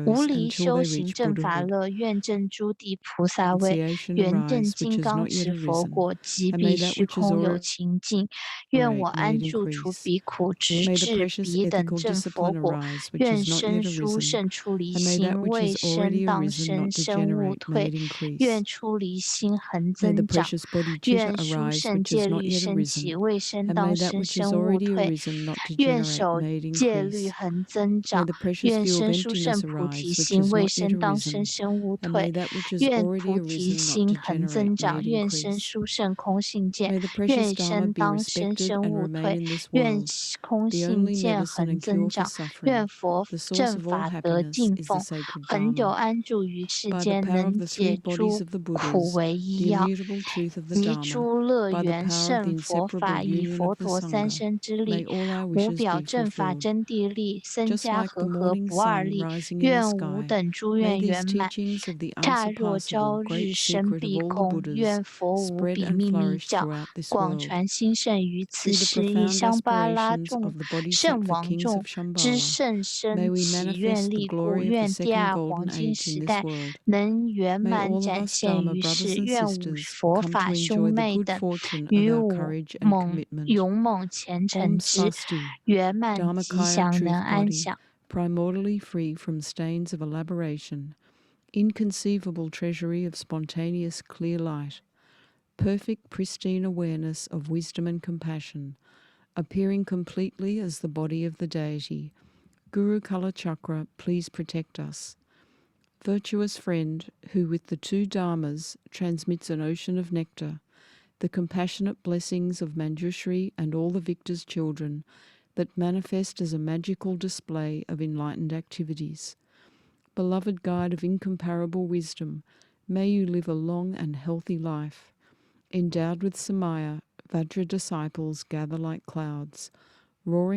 无离修行正法乐，愿证诸地菩萨位，圆证金刚持佛果，即彼虚空有情境。愿我安住除彼苦，直至彼等正佛果。愿生殊胜出离心，未生当生生勿退。愿出离心恒增长。愿殊胜戒律升起，未生当生生勿退。愿守戒律恒增长。愿生殊胜菩提心，未生当生生勿退。愿菩提心恒增长。愿生殊胜空性见。愿生当生生勿退。愿空性见恒增长。愿佛正法得敬奉。恒久安住于世间，能解诸苦为医药。集诸乐园胜佛法，以佛陀三身之力，无表正法真谛力，僧伽和合不二力。愿无等诸愿圆满。刹若朝日生必空。愿佛无比秘密教，广传兴盛于此世。以香巴拉众圣王众之圣身祈愿力故，愿第二黄金时代能圆满展现于世。愿五佛法兄妹等于五勇猛虔诚之圆满吉祥能安享。Primordially free from stains of elaboration, inconceivable treasury of spontaneous clear light, perfect pristine awareness of wisdom and compassion, appearing completely as the body of the deity. Guru Kala Chakra, please protect us. Virtuous friend, who with the two dharmas transmits an ocean of nectar, the compassionate blessings of Manjushri and all the victor's children that manifest as a magical display of enlightened activities. Beloved guide of incomparable wisdom, may you live a long and healthy life. Endowed with Samaya, Vajra disciples gather like clouds, roaring